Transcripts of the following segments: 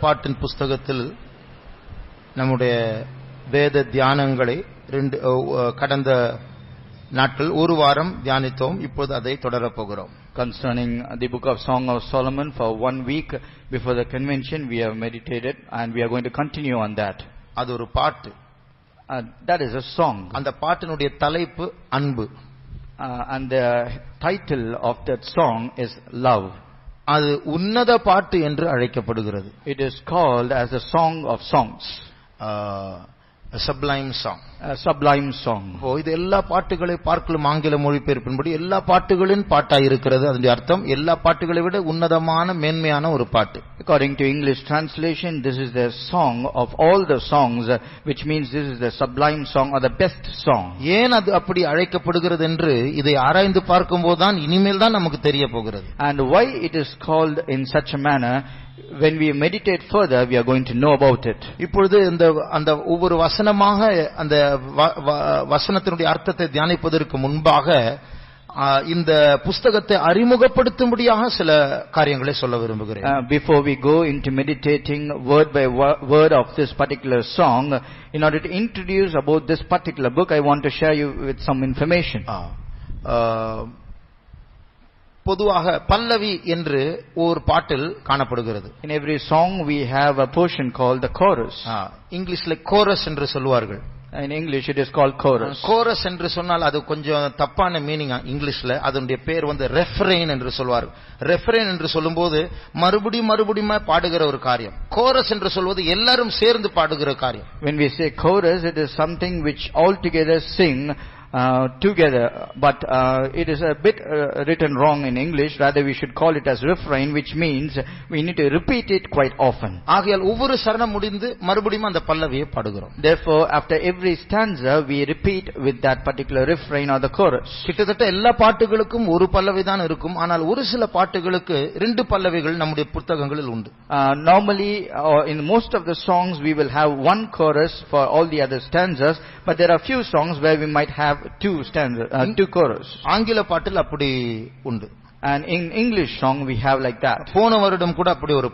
பாட்டின் புஸ்தகத்தில் நம்முடைய வேத தியானங்களை கடந்த நாட்கள் ஒரு வாரம் தியானித்தோம். இப்போது அதை தொடரப் போகிறோம். Concerning the book of Song of Solomon, for 1 week before the convention we have meditated and we are going to continue on that. அது ஒரு பாட்டு. That is a song. அந்த பாட்டினுடைய தலைப்பு அன்பு. And the title of that song is love. அது உன்னத பாட்டு என்று அழைக்கப்படுகிறது. It is called as a song of songs. A sublime song. A sublime song. இது எல்லா பாட்டுகளை பார்க்கலும் ஆங்கில மொழிபெயர்ப்பின்படி எல்லா பாட்டுகளின் பாட்டாய் இருக்கிறது. அதனுடைய அர்த்தம் எல்லா பாட்டுகளை விட உன்னதமான மேன்மையான ஒரு பாட்டு. According to English translation, this is the song of all the songs, which means this is the sublime song or the best song. ஏன் அது அப்படி அழைக்கப்படுகிறது என்று இதை ஆராய்ந்து பார்க்கும்போது தான் இனிமேல் தான் நமக்கு தெரிய போகிறது. And why it is called in such a manner, when we meditate further we are going to know about it. இப்பொழுது அந்த ஒவ்வொரு வசனமாக அந்த வசனத்தினுடைய அர்த்தத்தை தியானிப்பதற்கு முன்பாக இந்த புத்தகத்தை அறிமுகப்படுத்தும்படியாக சில காரியங்களை சொல்ல விரும்புகிறேன். Before we go into meditating word by word of this particular song, in order to introduce about this particular book, I want to share you with some information. பொதுவாக பல்லவி என்று ஒரு பாட்டில் காணப்படுகிறது. In every song we have a portion called the chorus. இங்கிலீஷ்ல chorus என்று சொல்வார்கள். In English it is called chorus. Chorus என்று சொன்னால் அது கொஞ்சம் தப்பான மீனிங். இங்கிலீஷ்ல அதனுடைய பேர் ரெஃப்ரெயின் என்று சொல்வார்கள். ரெஃப்ரெயின் என்று சொல்லும்போது மறுபடியும் பாடுகிற ஒரு காரியம். கோரஸ் என்று சொல்வது எல்லாரும் சேர்ந்து பாடுகிற காரியம். When we say chorus, it is something which all together sing together, but it is a bit written wrong in English. Rather we should call it as refrain, which means we need to repeat it quite often. ஆகையால் ஒவ்வொரு சரணம் முடிந்து மறுபடியும் அந்த பல்லவியை பாடுகிறோம். Therefore after every stanza we repeat with that particular refrain or the chorus. கிட்டத்தட்ட எல்லா பாட்டுகளுக்கும் ஒரு பல்லவி தான் இருக்கும். ஆனால் ஒரு சில பாட்டுகளுக்கு ரெண்டு பல்லவிகள் நம்முடைய புத்தகங்களில் உண்டு. Normally in most of the songs we will have one chorus for all the other stanzas, but there are few songs where we might have two stanzas, two chorus. ஆங்கில பாட்டில் அப்படி உண்டு. And in English song we have like that. போன வருடம் கூட அப்படி ஒரு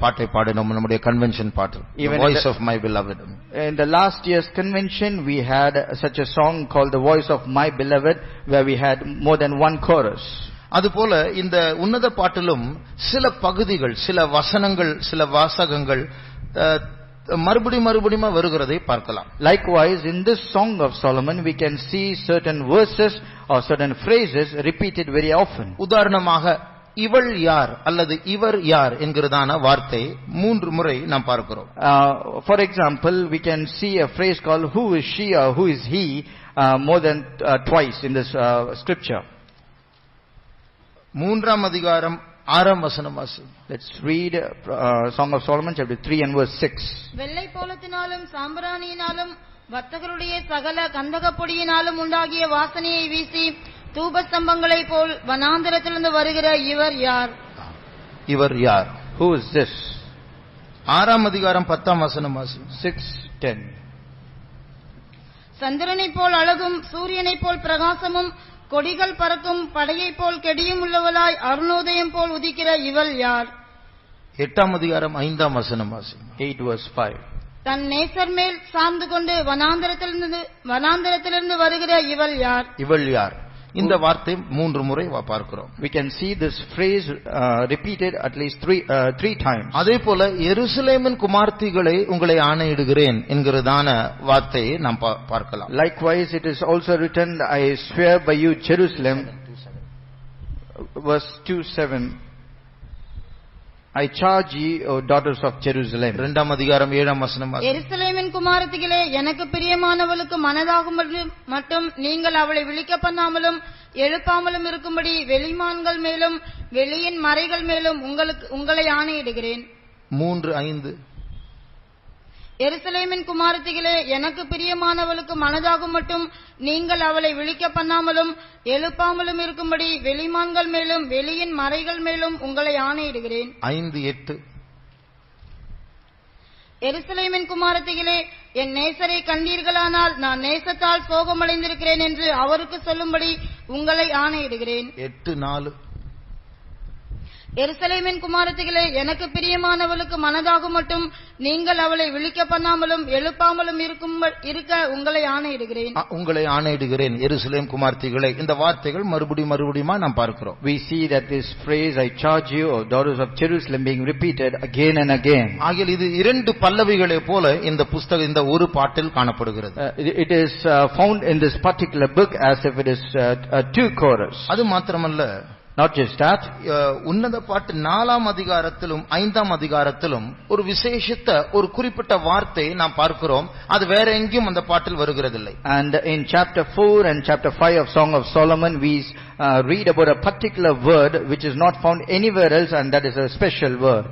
பாட்டை பாடினோம் நம்முடைய கன்வென்ஷன் பாட்டு. Voice of my beloved. In the last year's convention we had such a song called the Voice of my beloved, where we had more than one chorus. அதுபோல இந்த உன்னத பாட்டிலும் சில பகுதிகள், சில வசனங்கள், சில வாசகங்கள் மறுபடியும் வருகிறதை பார்க்கலாம். Likewise in this song of Solomon we can see certain verses or certain phrases repeated very often. உதாரணமாக இவள் யார் அல்லது இவர் யார் என்கிறதான வார்த்தை 3 முறை நாம் பார்க்கிறோம். For example, we can see a phrase called who is she or who is he more than twice in this scripture. 3ஆம் அதிகாரம் 6ஆம் வசனம் வாசி. Let's read Song of Solomon chapter 3 and verse 6. வெள்ளை போலத்தினாலும் சாம்பிராணியினாலும் வர்த்தகருடைய சகல கந்தகப்பொடியினாலும் உண்டாகிய வாசனையை வீசி தூபஸ்தம்பங்களை போல் வனாந்தரத்திலிருந்து வருகிற இவர் யார்? இவர் யார்? Who is this? 6ஆம் அதிகாரம் 10ஆம் வசனம் வாசி. 6:10. சந்திரனை போல் அழகும் சூரியனை போல் பிரகாசமும் கொடிகள் பறக்கும் படையை போல் கெடியும் உள்ளவளாய் அருணோதயம் போல் உதிக்கிற இவள் யார்? 8ஆம் அதிகாரம் 5ஆம் வசனம் வாசி. 8 verse 5. தன் நேசர் மேல் சார்ந்து கொண்டு வனாந்தரத்திலிருந்து வருகிற இவள் யார்? இவள் யார்? இந்த வார்த்தை 3 முறை பார்க்கிறோம். We can see this phrase repeated at least three times. அதேபோல எருசலேமின் குமார்த்திகளை உங்களை ஆணையிடுகிறேன் என்கிறதான வார்த்தையை நாம் பார்க்கலாம். Likewise it is also written, I swear by you Jerusalem, verse 2:7, I charge ye, O daughters of Jerusalem. 2ஆம் அதிகாரம் 7ஆம் வசனம். எருசலேமின் குமாரத்திகளே, எனக்கு பிரியமானவளுக்கு மனதாகும் மட்டும் நீங்கள் அவளை விழிக்க பண்ணாமலும் எழுப்பாமலும் இருக்கும்படி வெளிமான்கள் மேலும் வெளியின் மறைகள் மேலும் உங்களை ஆணையிடுகிறேன். 3:5. எருசலேமின் குமாரத்திகளே, எனக்கு பிரியமானவளுக்கு மனதாகும் மட்டும் நீங்கள் அவளை விழிக்க பண்ணாமலும் எழுப்பாமலும் இருக்கும்படி வெளிமான்கள் மேலும் வெளியின் மறைகள் மேலும் உங்களை ஆணையிடுகிறேன். 5:8. எருசலேமின் குமாரத்திகளே, என் நேசரை கண்டீர்களானால் நான் நேசத்தால் சோகமடைந்திருக்கிறேன் என்று அவருக்கு சொல்லும்படி உங்களை ஆணையிடுகிறேன். 8:4. எருசலேமின் குமாரத்திகளே, எனக்கு பிரியமானவளுக்கு மனதாக மட்டும் நீங்கள் அவளை விழிக்க பண்ணாமலும் எழுப்பாமலும் இருக்க உங்களை ஆணையிடுகிறேன். உங்களை ஆணையிடுகிறேன் எருசலேம் குமாரத்திகளே. இந்த வார்த்தைகள் மறுபடியுமா நாம் பார்க்கிறோம். We see that this phrase, I charge you, O daughters of Jerusalem, being repeated again and again. ஆகிய இது இரண்டு பல்லவிகளை போல இந்த புஸ்தகம் இந்த ஒரு பாட்டில் காணப்படுகிறது. It is found in this particular book as if it is two chorus. அது மாத்திரமல்ல, not just that, உன்னத பாட்டு 4ஆம் அதிகாரத்திலும் 5ஆம் அதிகாரத்திலும் ஒரு விசேஷித்த ஒரு குறிப்பிட்ட வார்த்தை நாம் பார்க்கிறோம். அது வேற எங்கேயும் அந்த பாட்டில் வருகிறதில்லை. And in chapter 4 and chapter 5 of Song of Solomon we read about a particular word which is not found anywhere else, and that is a special word.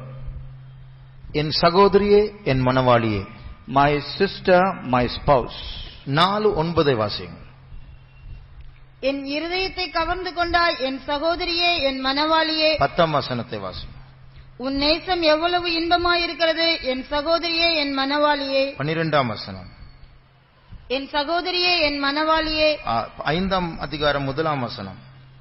என் சகோதரியே, என் மணவாளியே. My sister, my spouse. 4:9 வாசிங்க. என் இருதயத்தை கவர்ந்து கொண்டாய், என் சகோதரியே, என் மணவாளியே. 10ஆம் வசனத்தை வாசிங்க. உன் நேசம் எவ்வளவு இன்பமாயிருக்கிறது, என் சகோதரியே, என் மணவாளியே. 12ஆம் வசனம். என் சகோதரியே, என் மணவாளியே. 5ஆம் அதிகாரம் 1ஆம் வசனம்.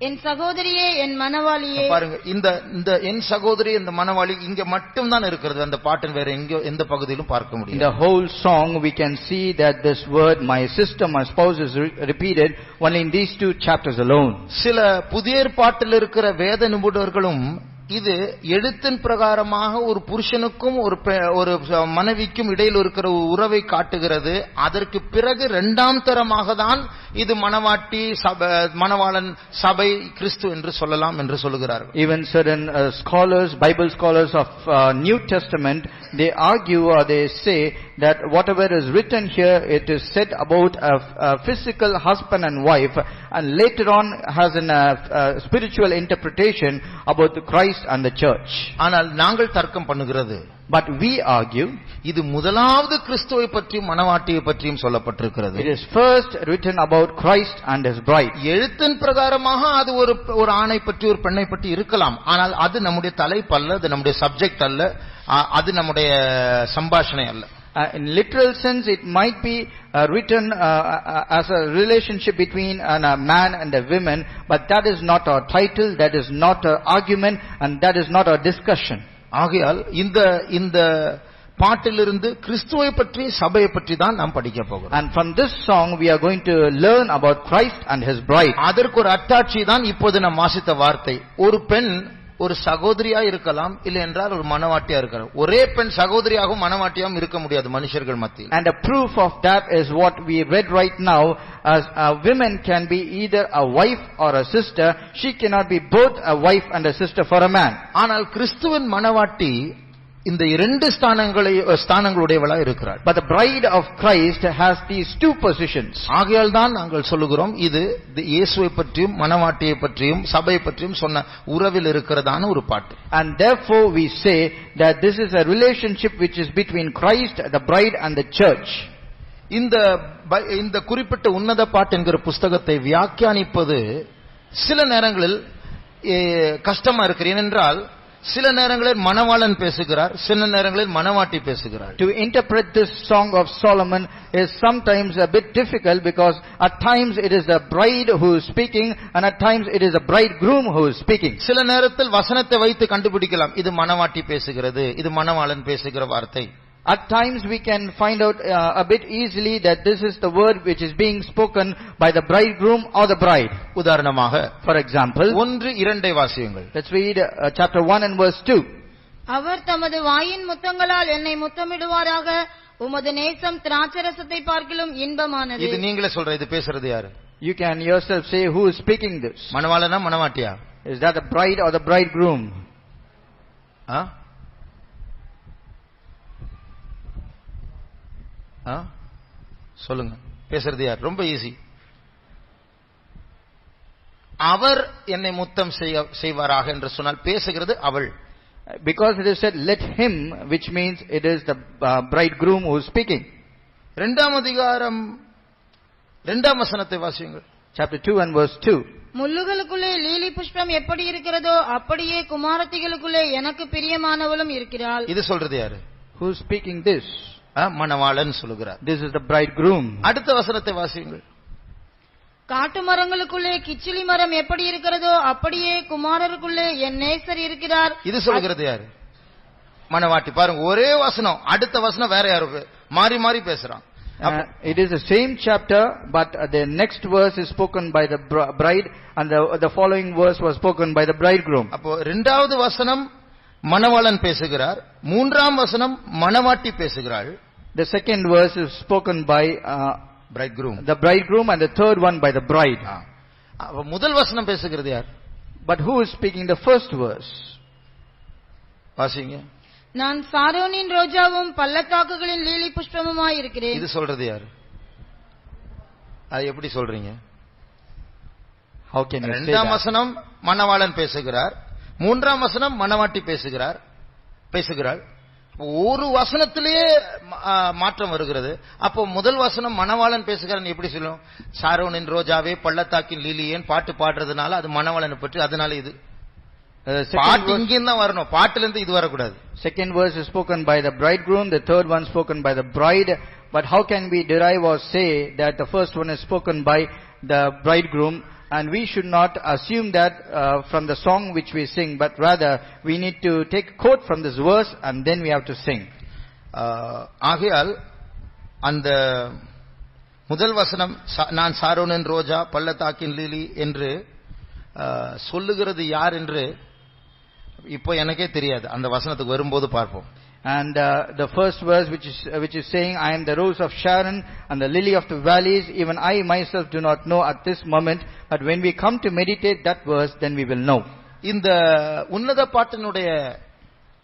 என் சகோதரியே, என் மணவாளியே. பாருங்க, இந்த என் சகோதரி, இந்த மணவாளி இங்க மட்டும் தான் இருக்கிறது. அந்த பாட்டின் வேற எந்த பகுதியிலும் பார்க்க முடியும். In the whole song we can see that this word, my sister, my spouse, is repeated only in these two chapters alone. சில புதிய ஏற்பாட்டில் இருக்கிற வேத நிபுணர்களும் இது எழுத்தின் பிரகாரமாக ஒரு புருஷனுக்கும் ஒரு மனைவிக்கும் இடையில் இருக்கிற உறவை காட்டுகிறது. அதற்கு பிறகு இரண்டாம் தரமாக தான் இது மணவாட்டி மணவாளன் சபை கிறிஸ்து என்று சொல்லலாம் என்று சொல்லுகிறார்கள். Even certain scholars, Bible scholars of New Testament, they argue or they say that whatever is written here, it is said about a physical husband and wife, and later on has a spiritual interpretation about the Christ and the church. ஆனால் நாங்கள் தர்க்கம் பண்ணுகிறது, but we argue, இது முதலாவது கிறிஸ்துவை பற்றியும் மணவாட்டியை பற்றியும் சொல்லப்பட்டிருக்கிறது. it is first written about Christ and his bride. எழுத்தின் பிரகாரமாக அது ஒரு ஆணை பற்றி ஒரு பெண்ணை பற்றி இருக்கலாம். ஆனால் அது நம்முடைய தலைப்பு அல்ல, அது நம்முடைய சப்ஜெக்ட் அல்ல, அது நம்முடைய சம்பாஷணை அல்ல. In literal sense, it might be written as a relationship between a man and a woman, but that is not our title, that is not our argument, and that is not our discussion. ஆகையால் இந்த பாட்டிலிருந்து கிறிஸ்துவை பற்றி சபையை பற்றி தான் நாம் படிக்க போகிறோம். And from this song we are going to learn about Christ and his bride. அதற்கு ஒரு அத்தாட்சி தான் இப்போது நாம் வாசித்த வார்த்தை. ஒரு பெண் ஒரு சகோதரியா இருக்கலாம், இல்லை என்றால் ஒரு மணவாட்டியா இருக்கலாம். ஒரே பெண் சகோதரியாகவும் மணவாட்டியாகவும் இருக்க முடியாது மனுஷர்கள் மத்தியில். And a proof of that is what we read right now, as a woman can be either a wife or a sister. She cannot be both a wife and a sister for a man. ஆனால் கிறிஸ்துவின் மணவாட்டி இந்த இரண்டு ஸ்தானங்களுடையவளா இருக்கிறார். But the bride of Christ has these two positions. ஆகையால் தான் நாங்கள் சொல்லுகிறோம், இது இயேசுவை பற்றியும் மணவாட்டியை பற்றியும் சபையை பற்றியும் சொன்ன உறவில் இருக்கிறதான ஒரு பாட்டு. And therefore we say that this is a relationship which is between Christ, the bride, and the church. இந்த குறிப்பிட்ட உன்னத பாட்டு என்கிற புஸ்தகத்தை வியாக்கியானிப்பது சில நேரங்களில் கஷ்டமா இருக்கு. ஏனென்றால் சில நேரங்களில் மணவாளன் பேசுகிறார், சில நேரங்களில் மணவாட்டி பேசுகிறார். To interpret this Song of Solomon is sometimes a bit difficult, because at times it is the bride who is speaking and at times it is the bridegroom who is speaking. சில நேரத்தில் வசனத்தை வைத்து கண்டுபிடிக்கலாம், இது மணவாட்டி பேசுகிறது, இது மணவாளன் பேசுகிற வார்த்தை. At times we can find out a bit easily that this is the word which is being spoken by the bridegroom or the bride. உதாரணமாக, for example, 1:2 வாசியுங்கள். Let's read chapter 1 and verse 2. அவர் தமது வாயின் முத்தங்களால் என்னை முத்தமிடுவாராக, உமது நேசம் திராட்சரசத்தை பார்க்கிலும் இன்பமானது. இது நீங்களே சொல்ற, இது பேசுறது யாரு? You can yourself say who is speaking this. மணவாளனா மணவாட்டியா? Is that the bride or the bridegroom? சொல்லுங்க, பேசுறது யார்? ரொம்ப ஈஸி. அவர் என்னை முத்தம் செய்வாராக என்று சொன்னால் பேசுகிறது அவள். Because it is said let him, which means it is the bridegroom who is speaking. 2ஆம் அதிகாரம் 2ஆம் வசனத்தை வாசியுங்கள். Chapter 2 and verse 2. முள்ளுகளுக்குள்ளே லீலி புஷ்பம் எப்படி இருக்கிறதோ அப்படியே குமாரத்திகளுக்குள்ளே எனக்கு பிரியமானவளும் இருக்கிறாள். இது சொல்றது யாரு? Who is speaking this? மணவாளன் சொல்லுகிறார். This is the bridegroom. அடுத்த வசனத்தை வாசியுங்கள். காட்டு மரங்களுக்குள்ளே கிச்சிலி மரம் எப்படி இருக்கிறதோ அப்படியே குமாரருக்குள்ளே என் நேசர் இருக்கிறார். இது சொல்கிறது யாரு? மணவாட்டி. பாருங்க, ஒரே வசனம், அடுத்த வசனம் வேற யாரு மாறி மாறி பேசுறான். It is the same chapter, but the next verse is spoken by the bride, and the following verse was spoken by the bridegroom. அப்போ இரண்டாவது வசனம் மணவாளன் பேசுகிறார், மூன்றாம் வசனம் மணவாட்டி பேசுகிறாள். The second verse is spoken by the bridegroom, and the third one by the bride. அப்ப முதல் வசனம் பேசுகிறது யார்? But who is speaking the first verse? வாசிங்க. நான் சாரோனின் ரோஜாவும் பள்ளத்தாக்குகளின் லீலி புஷ்பமுமாய் இருக்கிறேன். இது சொல்றது யாரு? அது எப்படி சொல்றீங்க? How can you say that? இரண்டாம் வசனம் மணவாளன் பேசுகிறார், மூன்றாம் வசனம் மணவாட்டி பேசுகிறாள். ஒரு வசனத்திலேயே மாற்றம் வருகிறது. அப்போ முதல் வசனம் மணவாளன் பேசுகிறான் எப்படி சொல்லும்? சாரோனின் ரோஜாவே பள்ளத்தாக்கின் லீலியேன் பாட்டு பாடுறதுனால அது மணவாளனை பற்றி, அதனால இது பாட்டு இங்கேயும் தான் வரணும், பாட்டுல இருந்து இது வரக்கூடாது. Second verse is spoken by the bridegroom, the third one spoken by the bride. But how can we derive or say that the first one is spoken by the bridegroom? And we should not assume that from the song which we sing, but rather we need to take quote from this verse and then we have to sing. ஆகையால் அந்த முதல் வசனம் நான் சாரோனின் ரோஜா பள்ளத்தாக்கின் lily என்று சொல்லுகிறது யார் என்று இப்போ எனக்கே தெரியாது. அந்த வசனத்துக்கு வரும்போது பார்ப்போம். And the first verse which is saying, I am the rose of Sharon and the lily of the valleys, even I myself do not know at this moment, but when we come to meditate that verse, then we will know. இந்த உன்னத பாட்டினுடைய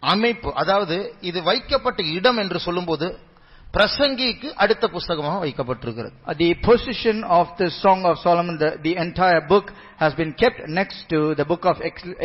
அமைப்பு, அதாவது இது வைக்கப்பட்ட இடம் என்று சொல்லும்போது பிரசங்கிக்கு அடுத்த புத்தகமாக வைக்கப்பட்டிருக்கிறது. The position of the Song of Solomon, the entire book has been kept next to the book of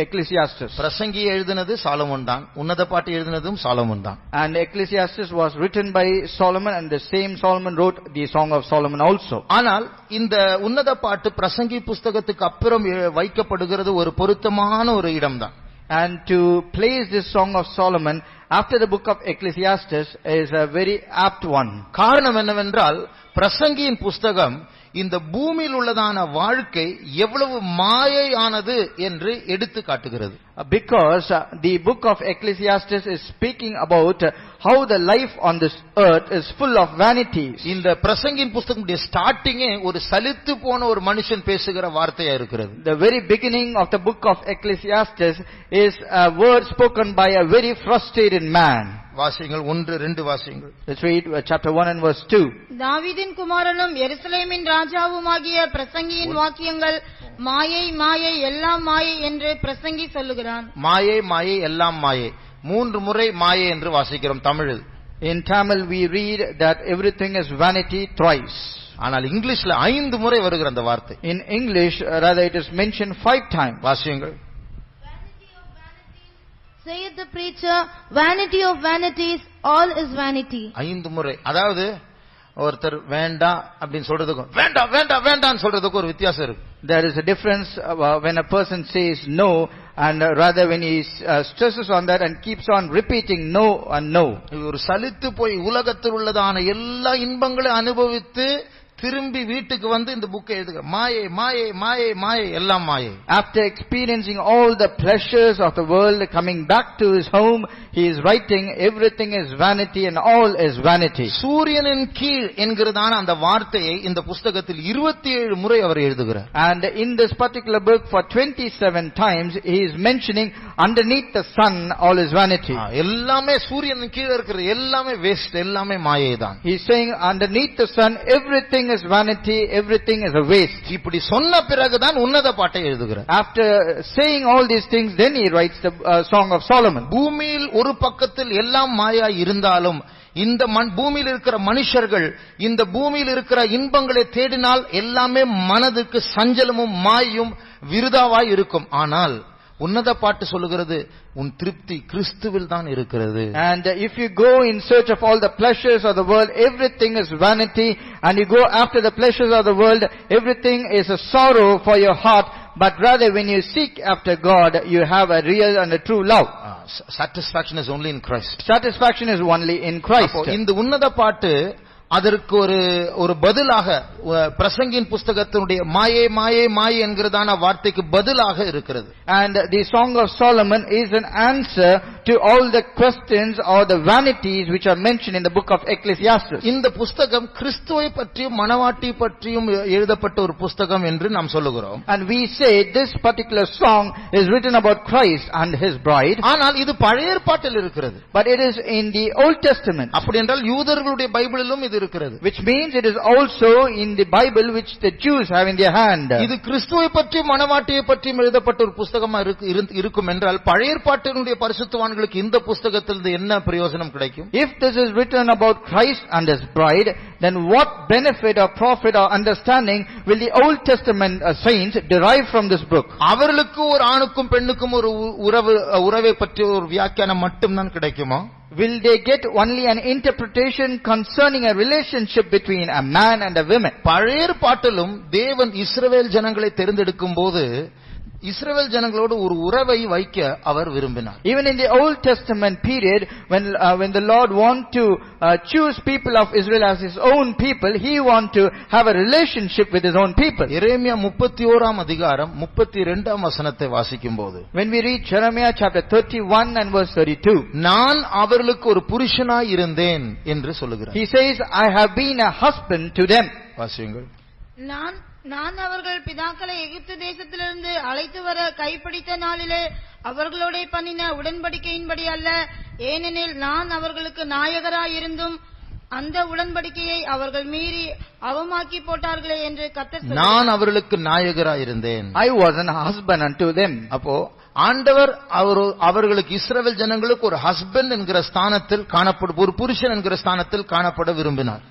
Ecclesiastes. பிரசங்கி எழுதினது சாலமோன் தான், உன்னத பாட்டு எழுதினதும் சாலமோன் தான். And Ecclesiastes was written by Solomon, and the same Solomon wrote the Song of Solomon also. ஆனால் இந்த உன்னத பாட்டு பிரசங்கி புத்தகத்துக்கு அப்புறம் வைக்கப்படுகிறது ஒரு பொருத்தமான ஒரு இடம்தான். And to place this Song of Solomon after the book of Ecclesiastes is a very apt one. காரணம் என்னவென்றால் பிரசங்கியின் புத்தகம் இந்த பூமியில் உள்ளதான வாழ்க்கை எவ்வளவு மாயையானது என்று எடுத்து காட்டுகிறது. Because the book of Ecclesiastes is speaking about how the life on this earth is full of vanities. இந்த பிரசங்கியின் புத்தகத்துடைய ஸ்டார்டிங்கே ஒரு சலித்து போன ஒரு மனுஷன் பேசுகிற வார்த்தையா இருக்கிறது. The very beginning of the book of Ecclesiastes is a word spoken by a very frustrated man. வாசியங்கள் 1-2 வாசியங்கள். Let's read chapter 1 and verse 2. தாவீதின் குமாரனும் எருசலேமின் ராஜாவுமாகிய பிரசங்கியின் வாக்கியங்கள் மாயை மாயை எல்லாம் மாயை என்று பிரசங்கி சொல்லுகிறான். மாயை மாயை எல்லாம் மாயை, 3 முறை மாயை என்று வாசிக்கிறோம் தமிழில். In Tamil we read that everything is vanity thrice. ஆனால் இங்கிலீஷ்ல 5 முறை வருகிற அந்த வார்த்தை. In English rather it is mentioned 5 times. வாசியங்கள். Saith the preacher, vanity of vanities, all is vanity. 5 முறை. அதாவது ஒருத்தர் வேண்டாம் அப்படின்னு சொல்றதுக்கும் வேண்டாம் வேண்டாம் வேண்டாம் சொல்றதுக்கும் ஒரு வித்தியாசம் இருக்கு. There is a difference when a person says no, and rather when he stresses on that and keeps on repeating no and no. ஒரு சலித்து போய் உலகத்தில் உள்ளதான எல்லா இன்பங்களை அனுபவித்து திரும்பி வீட்டுக்கு வந்து இந்த புக்கை எழுதுகிறார். மாயை மாயை மாயை மாயை எல்லாம் மாயை. After experiencing all the pleasures of the world, coming back to his home, he is writing everything is vanity and all is vanity. சூரியனின் கீழ் என்கிறதான அந்த வார்த்தையை இந்த புத்தகத்தில் 27 முறை அவர் எழுதுகிறார். And in this particular book for 27 times he is mentioning underneath the sun all is vanity. எல்லாமே சூரியனின் கீழ இருக்கிற எல்லாமே வேஸ்ட், எல்லாமே மாயை தான். He is saying underneath the sun everything is vanity, everything is a waste. இப்படி சொன்ன பிறகுதான் உன்னத பாட்டை எழுதுகிறார். After saying all these things, then he writes the Song of Solomon. பூமியில் ஒரு பக்கத்தில் எல்லாம் மாயா இருந்தாலும் இந்த பூமியில் இருக்கிற மனுஷர்கள் இந்த பூமியில் இருக்கிற இன்பங்களை தேடினால் எல்லாமே மனதுக்கு சஞ்சலமும் மாயும் விருதாவாய் இருக்கும். ஆனால் உன்னத பாட்டு சொல்லுகிறது உன் திருப்தி கிறிஸ்துவில் தான் இருக்கிறது. And if you go in search of all the pleasures of the world, everything is vanity, and you go after the pleasures of the world, everything is a sorrow for your heart, but rather when you seek after God, you have a real and a true love. Satisfaction is only in Christ. Satisfaction is only in Christ. இந்த உன்னத பாட்டு அதற்கு ஒரு பதிலாக பிரசங்கின் புஸ்தகத்தினுடைய மாயே மாயே மாயே என்கிறதான வார்த்தைக்கு பதிலாக இருக்கிறது. And the Song of Solomon is an answer to all the questions or the vanities which are mentioned in the book of Ecclesiastes. இந்த புஸ்தகம் கிறிஸ்துவை பற்றியும் மணவாட்டி பற்றியும் எழுதப்பட்ட ஒரு புஸ்தகம் என்று நாம் சொல்லுகிறோம். And we say this particular song is written about Christ and his bride. ஆனால் இது பழைய ஏற்பாட்டில் இருக்கிறது. But it is in the Old Testament. அப்படி என்றால் யூதர்களுடைய பைபிளிலும் இது இருக்கிறது. Which means it is also in the Bible which the Jews have in their hand. இது கிறிஸ்துவை பற்றியும் மணவாட்டியை பற்றியும் எழுதப்பட்ட ஒரு புஸ்தகமா இருக்கும் என்றால் பழைய ஏற்பாட்டினுடைய பரிசுத்தவான்களுக்கு இந்த புஸ்தகத்திலிருந்து என்ன பிரயோஜனம் கிடைக்கும்? If this is written about Christ and his bride, then what benefit or profit or understanding will the Old Testament saints derive from this book? அவர்களுக்கு ஒரு ஆணுக்கும் பெண்ணுக்கும் ஒரு உறவை பற்றிய ஒரு வியாக்கியானம் மட்டும்தான் கிடைக்குமா? Will they get only an interpretation concerning a relationship between a man and a woman? பழைய ஏற்பாட்டிலும் தேவன் இஸ்ரவேல் ஜனங்களை தேர்ந்தெடுக்கும் போது இஸ்ரவேல் ஜனங்களோடு ஒரு உறவை வைக்க அவர் விரும்பினார். Even in the Old Testament period, when the Lord want to choose people of Israel as his own people, he want to have a relationship with his own people. எரேமியா 31ஆம் அதிகாரம் 32ஆம் வசனத்தை வாசிக்கும்போது, when we read Jeremiah chapter 31 and verse 32, நான் அவர்களுக்கு ஒரு புருஷனாய் இருந்தேன் என்று சொல்லுகிறார். he says, I have been a husband to them. வாசியுங்கள். நான் அவர்கள் பிதாக்களை எகிப்து தேசத்திலிருந்து அழைத்து வர கைப்பிடித்த நாளிலே அவர்களோட பண்ணின உடன்படிக்கையின்படி அல்ல, ஏனெனில் நான் அவர்களுக்கு நாயகராயிருந்தும் அந்த உடன்படிக்கையை அவர்கள் மீறி அவமாக்கி போட்டார்களே என்று கர்த்தர் சொல்கிறார். நான் அவர்களுக்கு நாயகராயிருந்தேன். I was a husband unto them. அப்போ ஆண்டவர் அவர்களுக்கு இஸ்ரவேல் ஜனங்களுக்கு ஒரு ஹஸ்பண்ட் என்கிற ஸ்தானத்தில் காணப்பட ஒரு புருஷன் என்கிற ஸ்தானத்தில் காணப்பட விரும்பினார்.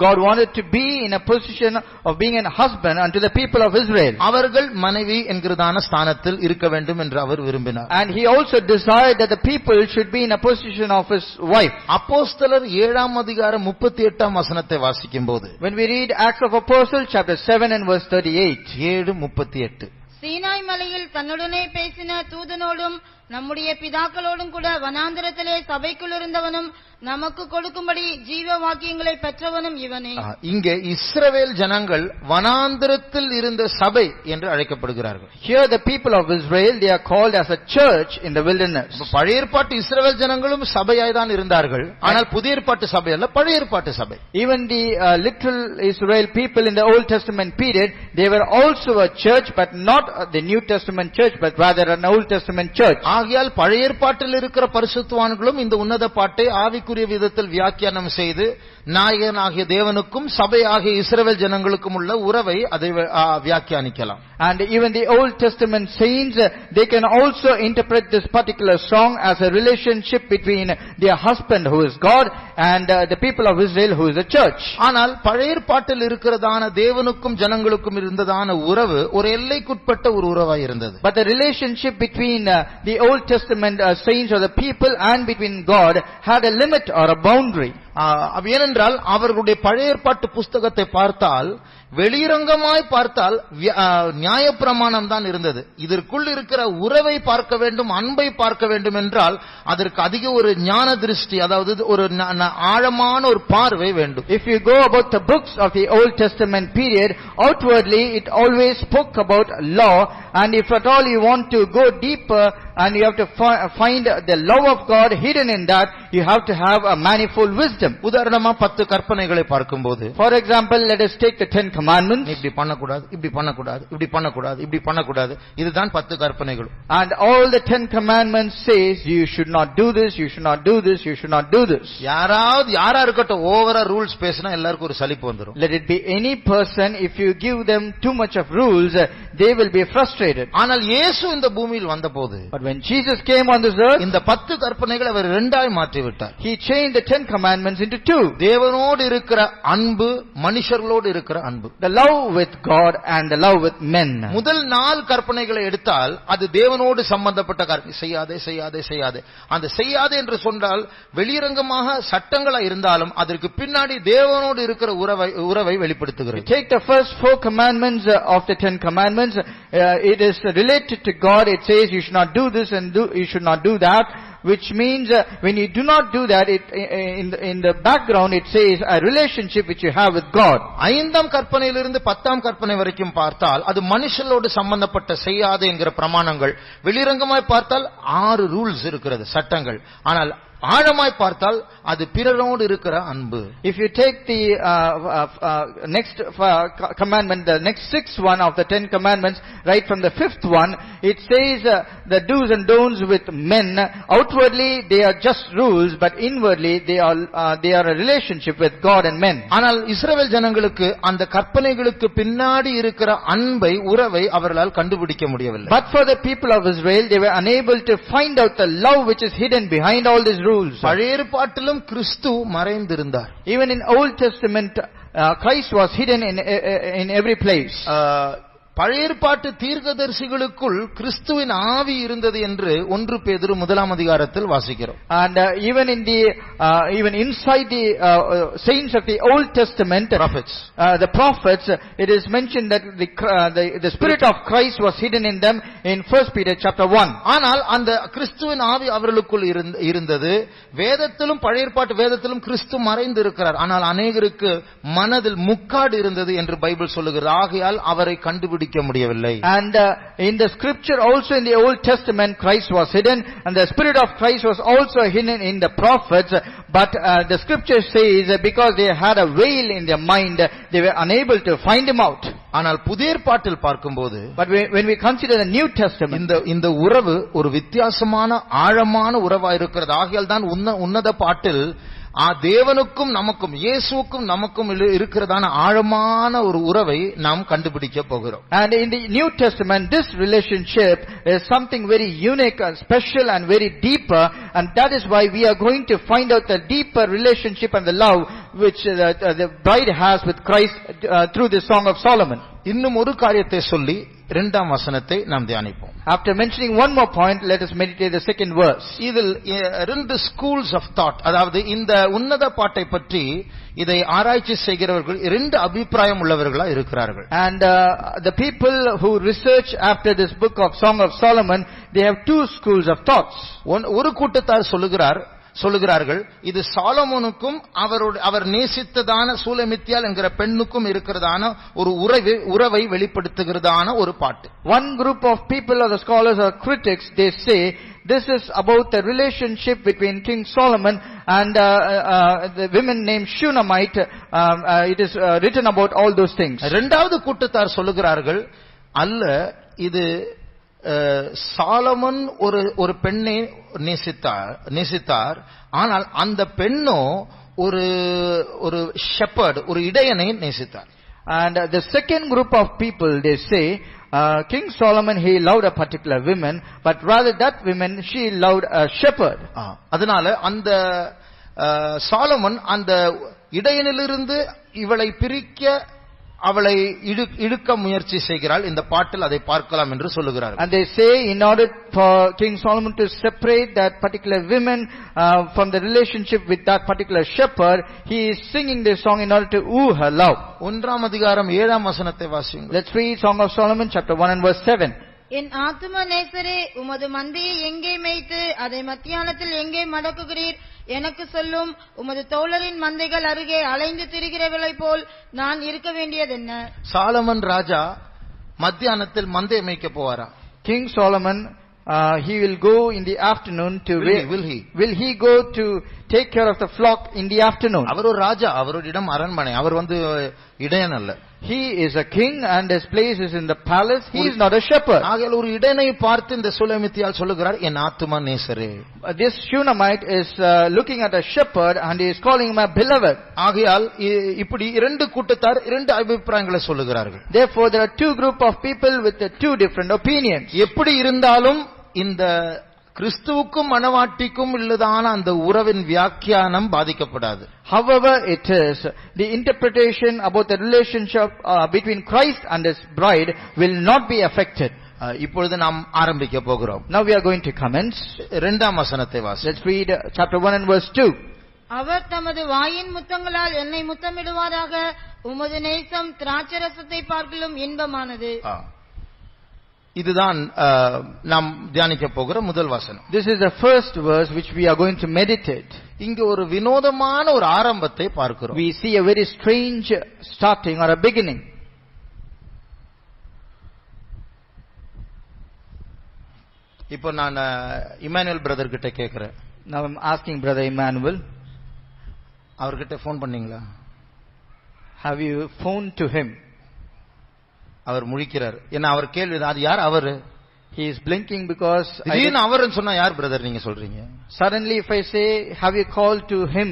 God wanted to be in a position of being a husband unto the people of Israel. அவர்கள் மனைவி என்கிறதான ஸ்தானத்தில் இருக்க வேண்டும் என்று அவர் விரும்பினார். And he also desired that the people should be in a position of his wife. அப்போஸ்தலர் 7ஆம் அதிகாரம் 38ஆம் வசனத்தை வாசிக்கும்போது, when we read Acts of Apostles chapter 7 and verse 38, 7:38, Sinai மலையில் தன்னுடனே பேசின தூதனோடும் நம்முடைய பிதாக்களோடும் கூட வனாந்திரத்திலே சபைக்குள் இருந்தவனும் நமக்கு கொடுக்கும்படி ஜீவ வாக்கியங்களை பெற்றவனும் இவனே. இங்கே இஸ்ரவேல் ஜனங்கள் வனாந்திரத்தில் இருந்த சபை என்று அழைக்கப்படுகிறார்கள். Here the people of Israel, they are called as a church in the wilderness. பழைய ஏற்பாட்டு இஸ்ரவேல் ஜனங்களும் சபையாய் தான் இருந்தார்கள். ஆனால் புதிய ஏற்பாட்டு சபை அல்ல, பழைய ஏற்பாட்டு சபை. Even the literal Israel people in the Old Testament period, they were also a church, but not the New Testament church, but rather an Old Testament church. ஆகையால் பழைய ஏற்பாட்டில் இருக்கிற பரிசுத்தவான்களும் இந்த உன்னத பாட்டை ஆவிக்குரிய விதத்தில் வியாக்கியானம் செய்து நாயகனாகிய தேவனுக்கும் சபையாகிய இஸ்ரவேல் ஜனங்களுக்கும் உள்ள உறவை அதை வியாக்கியானிக்கலாம். And even the Old Testament saints, they can also interpret this particular song as a relationship between their husband who is God and the people of Israel who is the church. ஆனால் பழைய ஏற்பாட்டில் இருக்கிறதான தேவனுக்கும் ஜனங்களுக்கும் இருந்ததான உறவு ஒரு எல்லைக்குட்பட்ட ஒரு உறவாய் இருந்தது. But the relationship between the Old Testament saints or the people and between God had a limit or a boundary. ஏனென்றால் அவர்களுடைய பழைய ஏற்பாட்டு புஸ்தகத்தை பார்த்தால், வெளியரங்கமாய் பார்த்தால் நியாயப்பிரமாணம் தான் இருந்தது. இதற்குள் இருக்கிற உறவை பார்க்க வேண்டும், அன்பை பார்க்க வேண்டும் என்றால் அதற்கு அதிக ஒரு ஞான திருஷ்டி, அதாவது ஒரு ஆழமான ஒரு பார்வை வேண்டும். If you go about the books of the Old Testament period, outwardly it always spoke about law, and if at all you want to go deeper and you have to find the love of God hidden in that, you have to have a manifold wisdom. உதாரணமா 10 கற்பனைகளை பார்க்கும்போது, for example, let us take the 10 commandments. இப்படி பண்ணக்கூடாது, இப்படி பண்ணக்கூடாது, இப்படி பண்ணக்கூடாது, இப்படி பண்ணக்கூடாது, இதுதான் 10 கற்பனைகள். And all the 10 commandments says you should not do this, you should not do this, you should not do this. யாரா இருக்கட்டும், ஓவரா ரூல்ஸ் பேசினா எல்லாருக்கும் ஒரு சலிப்பு வந்துரும். Let it be any person, if you give them too much of rules, they will be frustrated. ஆனால் இயேசு இந்த பூமியில் வந்தபோது, but when Jesus came on this earth, இந்த 10 கற்பனைகளை அவர் இரண்டாய் மாற்றி விட்டார். he changed the 10 commandments into 2. தேவனோடு இருக்கிற அன்பு, மனுஷர்களோடு இருக்கிற அன்பு. The love with God and the love with men. முதல் 4 கற்பனைகளை எடுத்தால் அது தேவனோடு சம்பந்தப்பட்ட காரியம். செய்யாதே செய்யாதே செய்யாதே. அந்த செய்யாதே என்று சொன்னால் வெளியரங்கமாக சட்டங்களா இருந்தாலும் அதற்கு பின்னாடி தேவனோடு இருக்கிற உறவை வெளிப்படுத்துகிறது. Take the first 4 commandments of the 10 commandments. It is related to God. It says you should not do this and you should not do that. which means when you do not do that, in the background it says a relationship which you have with God. 5ஆம் கற்பனையிலிருந்து 10ஆம் கற்பனை வரைக்கும் பார்த்தால் அது மனுஷனோடு சம்பந்தப்பட்ட செய்யாதே என்கிற பிரமாணங்கள். வெளிரங்கமாய் பார்த்தால் 6 ரூல்ஸ் இருக்கிறது, சட்டங்கள். ஆனால் ஆழமாய் பார்த்தால் அது பிறரோடு இருக்கிற அன்பு. If you take the next commandment, the next 6th one of the 10 commandments, right from the 5th one, it says the do's and don'ts with men. Outwardly they are just rules, but inwardly they are a relationship with God and men. ஆனால் இஸ்ரவேல் ஜனங்களுக்கு அந்த கற்பனைகளுக்கு பின்னாடி இருக்கிற அன்பை, உறவை அவர்களால் கண்டுபிடிக்க முடியவில்லை. But for the people of Israel, they were unable to find out the love which is hidden behind all these rules. பழைய ஏற்பாட்டிலும் கிறிஸ்து மறைந்திருந்தார். Even in Old Testament, Christ was hidden in every place. பழைய ஏற்பாட்டு தீர்க்கதரிசிகளுக்குள் கிறிஸ்துவின் ஆவி இருந்தது என்று 1 பேதுரு 1ஆம் அதிகாரத்தில் வாசிக்கிறோம். And even inside the saints of the Old Testament, the prophets, it is mentioned that the spirit of Christ was hidden in them in 1 Peter chapter 1. ஆனால் அந்த கிறிஸ்துவின் ஆவி அவர்களுக்குள் இருந்தது. வேதத்திலும் பழைய ஏற்பாட்டு வேதத்திலும் கிறிஸ்து மறைந்து இருக்கிறார். ஆனால் அநேகருக்கு மனதில் முக்காடு இருந்தது என்று பைபிள் சொல்லுகிறது. ஆகையால் அவரை கண்டுபிடிக்க முடியவில்லை. And in the scripture also in the Old Testament Christ was hidden, and the spirit of Christ was also hidden in the prophets, but the scripture says because they had a veil in their mind, they were unable to find him out. ஆனால் புதிய ஏற்பாட்டில் பார்க்கும்போது, but when we consider the New Testament, இந்த உறவு ஒரு வித்தியாசமான ஆழமான உறவாக இருக்கிறது. ஆகையால் தான் உன்னத பாட்டில் தேவனுக்கும் நமக்கும், இயேசுவுக்கும் நமக்கும் இருக்கிறதான ஆழமான ஒரு உறவை நாம் கண்டுபிடிக்க போகிறோம். And in the New Testament, this relationship is something very unique and special and very deeper, and that is why we are going to find out the deeper relationship and the love which the bride has with Christ through the Song of Solomon. இன்னும் ஒரு காரியத்தை சொல்லி 2ஆம் வசனத்தை நாம் தியானிப்போம். After mentioning one more point, let us meditate the second verse. இதில் 2 schools of thought, அதாவது இந்த உன்னத பாட்டை பற்றி இதை ஆராய்ச்சி செய்கிறவர்கள் 2 அபிப்பிராயம் உள்ளவர்களா இருக்கிறார்கள். And the people who research after this book of Song of Solomon, they have 2 schools of thoughts. ஒரு கூட்டத்தார் சொல்லுகிறார்கள் இது சாலமோனுக்கும் அவர் நேசித்ததான சூலமித்தியாள் என்கிற பெண்ணுக்கும் இருக்கிறதான ஒரு உறவை வெளிப்படுத்துகிறதான ஒரு பாட்டு. One group of people or the scholars or critics, they say this is about the relationship between King Solomon and the women named Shunammite. It is written about all those things. இரண்டாவது கூட்டத்தார் சொல்லுகிறார்கள் அல்ல, இது சாலமன் ஒரு பெண்ணை நேசித்தார், ஆனால் அந்த பெண்ணோ ஒரு ஷெப்பர்ட், ஒரு இடையனை நேசித்தார். And the second group of people, they say King Solomon, he loved a particular woman, but rather that woman, she loved a shepherd. அதனால அந்த சாலமன் அந்த இடையனிலிருந்து இவளை பிரிக்க அவளை இழுக்க முயற்சி செய்கிறாள். இந்த பாட்டில் அதை பார்க்கலாம் என்று சொல்லுகிறார்கள். And they say in order for King Solomon to separate that particular woman from the relationship with that particular shepherd, he is singing this song in order to woo her love. 1ஆம் அதிகாரம் 7ஆம் வசனத்தை வாசியுங்கள். Let's read Song of Solomon chapter 1 and verse 7. என் ஆத்தும நேசரே, உமது மந்தையை எங்கே மேய்த்து அதை மத்தியானத்தில் எங்கே மடக்குகிறீர்? எனக்கு சொல்லும். உமது தோழரின் மந்தைகள் அருகே அலைந்து திரிகிறவளை போல் நான் இருக்க வேண்டியதென்ன? சாலமன் ராஜா மத்தியானத்தில் மந்தை மேய்க்க போவாரா? King Solomon, he will go in the afternoon to will he go to take care of the flock in the afternoon? அவர் ஒரு ராஜா, அவரிடம் அரண்மனை, அவர் இடையன் அல்ல. He is a king and his place is in the palace. He is not a shepherd. ஆகையால் ஒரு இடையனை பார்த்து இந்த சூலமித்தியாள் சொல்லுகிறார், என் ஆத்தும நேசரே. This Shunammite is looking at a shepherd and he is calling him a beloved. ஆகையால் இப்படி 2 கூட்டத்தார் 2 அபிப்பிராயங்களை சொல்லுகிறார்கள். Therefore there are 2 group of people with 2 different opinions. எப்படி இருந்தாலும் இந்த கிறிஸ்துவுக்கும் மணவாட்டிக்கும் உள்ளதான அந்த உறவின் வியாக்கியானம் பாதிக்கப்படாது. However it is, the interpretation about the relationship between Christ and his bride will not be affected. இப்பொழுது நாம் ஆரம்பிக்க போகிறோம். Now we are going to commence. 2ஆம் வசனத்தை வாசி. Let's read chapter 1 and verse 2. அவர் தமது வாயின் முத்தங்களால் என்னை முத்தமிடுவாராக. உமது நேசம் திராட்சரசத்தை பார்க்கிலும் இன்பமானது. இதுதான் நாம் தியானிக்க போகிற முதல் வசனம். This is the first verse which we are going to meditate. இங்க ஒரு வினோதமான ஒரு ஆரம்பத்தை பார்க்கிறோம். We see a very strange starting or a beginning. இப்போ நான் இமானுவேல் பிரதர் கிட்ட கேக்குறேன். Now I'm asking Brother Emmanuel, அவர்கிட்ட ஃபோன் பண்ணீங்களா? have you phoned to him? அவர் முழிக்கிறார். ஏன்னா அவர் கேள்வி அது யார் அவரு? He is blinking because திடீர்னு அவர்னு சொன்னா யார் பிரதர் நீங்க சொல்றீங்க? Suddenly if I say have you called to him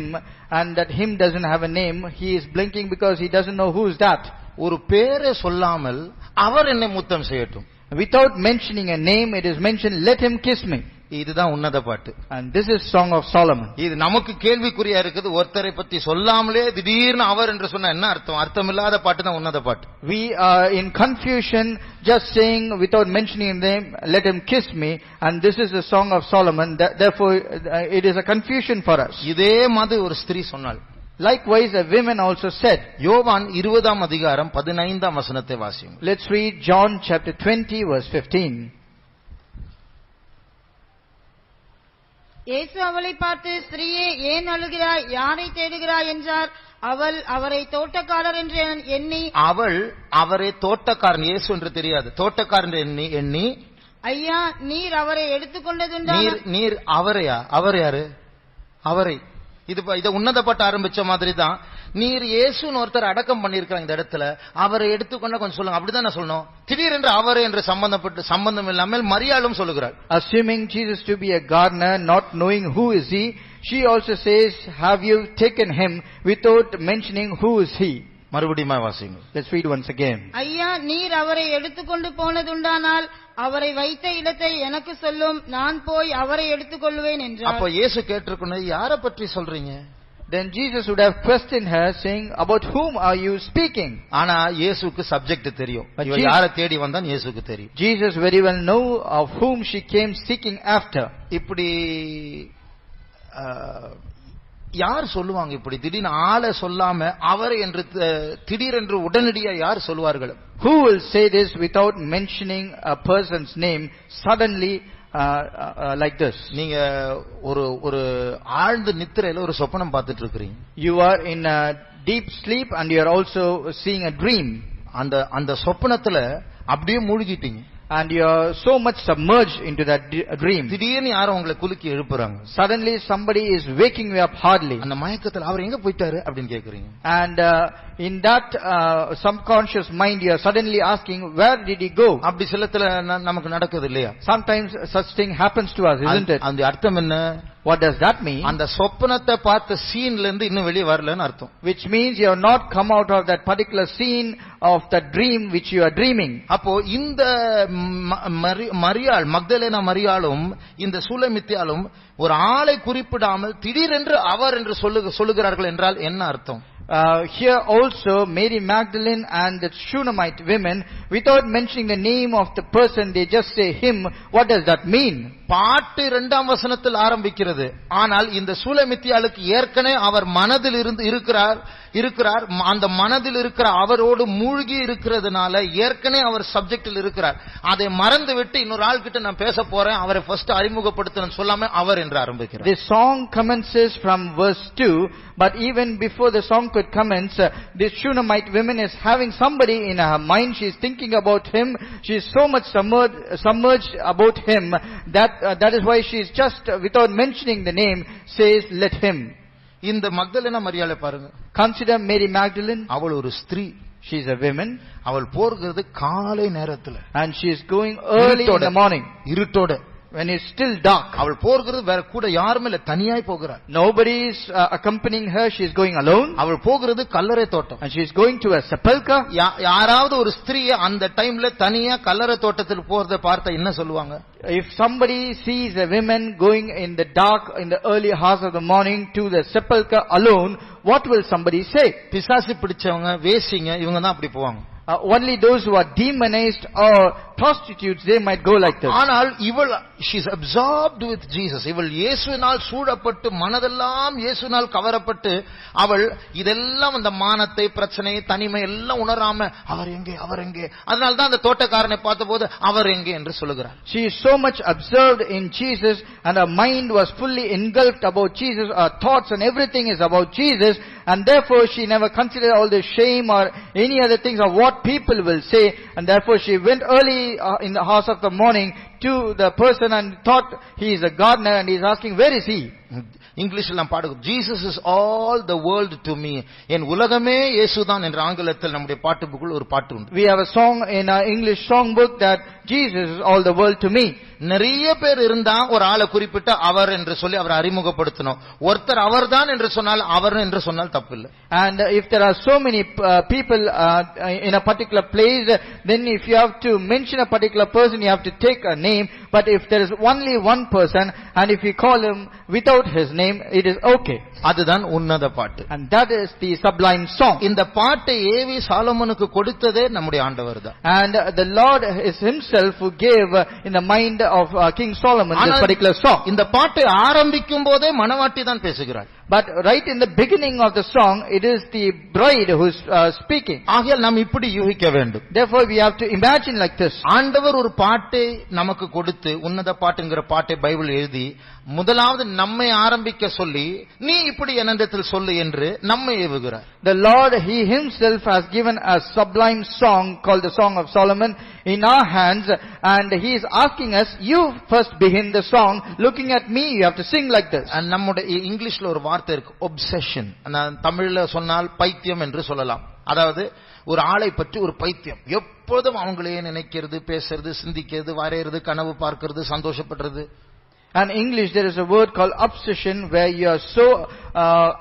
and that him doesn't have a name, he is blinking because he doesn't know who is that. ஒரு பேரை சொல்லாமல் அவர் என்னை முத்தம் செய்யட்டும். Without mentioning a name, it is mentioned, let him kiss me. இதுதான் உன்னத பாட்டு. And this is Song of Solomon. இது நமக்கு கேள்விக்குறியா இருக்குது. ஒருத்தரை பத்தி சொல்லாமலே திடீர்னு அவர் என்று சொன்னா என்ன அர்த்தம்? அர்த்தமில்லாத பாட்டு தான் உன்னத பாட்டு. We are in confusion just saying without mentioning a name, let him kiss me, and this is the Song of Solomon. Therefore it is a confusion for us. இதே மாதிரி ஒரு ஸ்திரீ சொன்னாள். Likewise a woman also said. யோவான் 20ஆம் அதிகாரம் 15ஆம் வசனத்தை வாசியுங்க. Let's read John chapter 20 verse 15. இயேசு அவளை பார்த்து, ஸ்திரீயே, ஏன் அழுகிறாய்? யாரை தேடுகிறாய் என்றார். அவள் அவரை தோட்டக்காரர் என்று எண்ணி, அவள் அவரை தோட்டக்காரன், இயேசு என்று தெரியாது, தோட்டக்காரன் எண்ணி, ஐயா, நீர் அவரை எடுத்துக்கொண்டதுண்டா? நீர் அவரையா? அவர் யாரு? அவரை. இத உன்னதப்பட்ட ஆரம்பிச்ச மாதிரி தான். நீர் இயேசுன்னு ஒருத்தர் அடக்கம் பண்ணிருக்காங்க இந்த இடத்துல, அவரை எடுத்துக்கொண்ட கொஞ்சம் சொல்லுங்க. அப்படிதான் நான் சொல்லணும். திடீரென்று அவரே என்று சம்பந்தம் இல்லாமல் மரியாளும் சொல்லுகிறாள். Assuming Jesus to be a gardener, not knowing who is he, she also says, have you taken him, without mentioning who is he. மறுபடியும் வாசிங்க. Let's read once again. ஐயா, நீர் அவரை எடுத்துக்கொண்டு போனதுண்டானால் அவரை வைத்த இடத்தை எனக்கு சொல்லும், நான் போய் அவரை எடுத்துக்கொள்வேன் என்றார். அப்ப இயேசு கேட்டிருக்கணும், யாரை பற்றி சொல்றீங்க? Then Jesus would have questioned her, saying, about whom are you speaking? ஆனா இயேசுக்கு சப்ஜெக்ட் தெரியும். இவ யாரை தேடி வந்தான் இயேசுக்கு தெரியும். Jesus very well know of whom she came seeking after. இப்படி யார் சொல்லுவாங்க? இப்படி திடீர்னு ஆளை சொல்லாம அவரை என்று திடீரென்று உடனடியா யார் சொல்லுவார்கள்? Who will say this without mentioning a person's name suddenly like this? நீங்க ஒரு ஆழ்ந்த நித்திரையில ஒரு சொப்பனம் பார்த்துட்டு இருக்கீங்க. You are in a deep sleep and you are also seeing a dream. அந்த சொப்பனத்துல அப்படியே மூழ்கிட்டீங்க. And you are so much submerged into that dream. திடீர்னு யாரும் உங்களை குலுக்கி எழுப்புறாங்க. Suddenly somebody is waking you up hardly. அந்த மயக்கத்துல அவர் எங்க போயிட்டாரு அப்படின்னு கேக்குறீங்க. And in that subconscious mind you are suddenly asking, where did he go? அப்படி சிலத்துல நமக்கு நடக்குது இல்லையா? Sometimes such thing happens to us, isn't it? அந்த அர்த்தம் என்ன? What does that mean? அந்த சொப்பனத்தை பார்த்த சீன்ல இருந்து இன்னும் வெளியே வரலன்னு அர்த்தம். Which means you have not come out of that particular scene of that dream which you are dreaming. அப்போ இந்த மரியாள், மக்தலேனா மரியாளும் இந்த சூலமித்தியாலும் ஒரு ஆளை குறிப்பிடாமல் திடீரென்று அவர் என்று சொல்லுகிறார்கள் என்றால் என்ன அர்த்தம்? Here also Mary Magdalene and the Shunammite women, without mentioning the name of the person, they just say him. What does that mean? பாட்டு 2ஆம் வசனத்தில் ஆரம்பிக்கிறது. ஆனால் இந்த சூலமித்தியாளுக்கு ஏற்கனவே அவர் மனதில் இருக்கிறார். அந்த மனதில் இருக்கிற அவரோடு மூழ்கி இருக்கிறதுனால ஏற்கனவே அவர் சப்ஜெக்டில் இருக்கிறார். அதை மறந்து விட்டு இன்னொரு ஆள் கிட்ட நான் பேச போறேன், அவரை ஃபர்ஸ்ட் அறிமுகப்படுத்தணும் சொல்லாம அவர் என்று ஆரம்பிக்கிறார். The song commences from verse 2, but even before the song could commence, this Shunammite woman is having somebody in her mind. She is thinking about him. She is so much submerged about him that is why she is just without mentioning the name says, let him. இந்த மக்தலேனா மரியாளை பாருங்க. Consider Mary Magdalene. அவள் ஒரு ஸ்திரீ. She is a woman. அவள் போகிறது காலை நேரத்துல. And she is going early in the morning. இருட்டோட. When it's still dark. அவள் போகிறது வேற கூட யாருமே இல்ல, தனியாய் போகிறாள். Nobody is accompanying her. She is going alone. அவள் போகிறது கல்லறை தோட்டம். And she is going to a sepulchre. யாராவது ஒரு ஸ்திரீயை அந்த டைம்ல தனியா கல்லறை தோட்டத்தில் போறதை பார்த்தா என்ன சொல்லுவாங்க? If somebody sees a woman going in the dark in the early hours of the morning to the sepulchre alone, what will somebody say? பிசாசு பிடிச்சவங்க, வேசிங்க, இவங்க தான் அப்படி போவாங்க. Only those who are demonized or prostitutes, they might go like this. ஆனால் இவள் she is absorbed with Jesus. இவள் இயேசுவினால் சூழப்பட்டு மனதெல்லாம் இயேசுவினால் கவரப்பட்டு அவள் இதெல்லாம் அந்த மானத்தை பிரச்சனை தனிமை எல்லாம் உணராம அவர் எங்கே அதனால தான் அந்த தோட்டக்காரனை பார்த்தபோது அவர் எங்கே என்று சொல்லுகிறார். She is so much absorbed in Jesus and her mind was fully engulfed about Jesus. Her thoughts and everything is about Jesus, and therefore she never considered all the shame or any other things or what people will say, and therefore she went early in the hours of the morning to the person and thought he is a gardener and he is asking where is he. இங்கிலீஷ்ல நாம் பாடுகிறோம் Jesus is all the world to me. என் உலகமே இயேசுதான் என்ற ஆங்கிலத்தில் நம்முடைய பாட்டு புக்குள்ள ஒரு பாட்டு உண்டு. We have a song in our English song book that Jesus is all the world to me. நிறைய பேர் இருந்தா ஒரு ஆளை குறிப்பிட்ட அவர் என்று சொல்லி அவரை அறிமுகப்படுத்தணும். ஒருத்தர் அவர்தான் என்று சொன்னால் அவர் என்று சொன்னால் தப்பில்லை. And if there are so many people in a particular place, then if you have to mention a particular person, you have to take a name. But if there is only one person and if you call him without his name, it is okay. அதுதான் உன்னத பாட்டு. And that is the sublime song. இந்த பாட்டை AV சாலமோனுக்கு கொடுத்ததே நம்முடைய ஆண்டவர் தான். And the Lord is himself who gave in the mind of King Solomon this particular song. இந்த பாட்டை ஆரம்பிக்கும் போதே மணவாட்டி தான் பேசுகிறார். But right in the beginning of the song, it is the bride who is speaking. ஆகையால் நாம் இப்படி யூகிக்க வேண்டும். Therefore we have to imagine like this. ஆண்டவர் ஒரு பாட்டை நமக்கு கொடுத்து உன்னத பாட்டுங்கிற பாட்டை பைபிள் எழுதி முதலாவது நம்மை ஆரம்பிக்க சொல்லி நீ இப்படி என்னிடத்தில் சொல்லு என்று நம்மை ஏவுகிறார். The Lord, he himself has given a sublime song called the Song of Solomon in our hands, and he is asking us, you first begin the song, looking at me, you have to sing like this. And நம்முடைய இங்கிலீஷ்ல ஒரு வார்த்தை இருக்கு, obsession. தமிழ்ல சொன்னால் பைத்தியம் என்று சொல்லலாம். அதாவது ஒரு ஆளை பற்றி ஒரு பைத்தியம், எப்பொழுதும் அவங்களே நினைக்கிறது, பேசுறது, சிந்திக்கிறது, வரையிறது, கனவு பார்க்கிறது, சந்தோஷப்படுறது. And in English there is a word called obsession, where you are so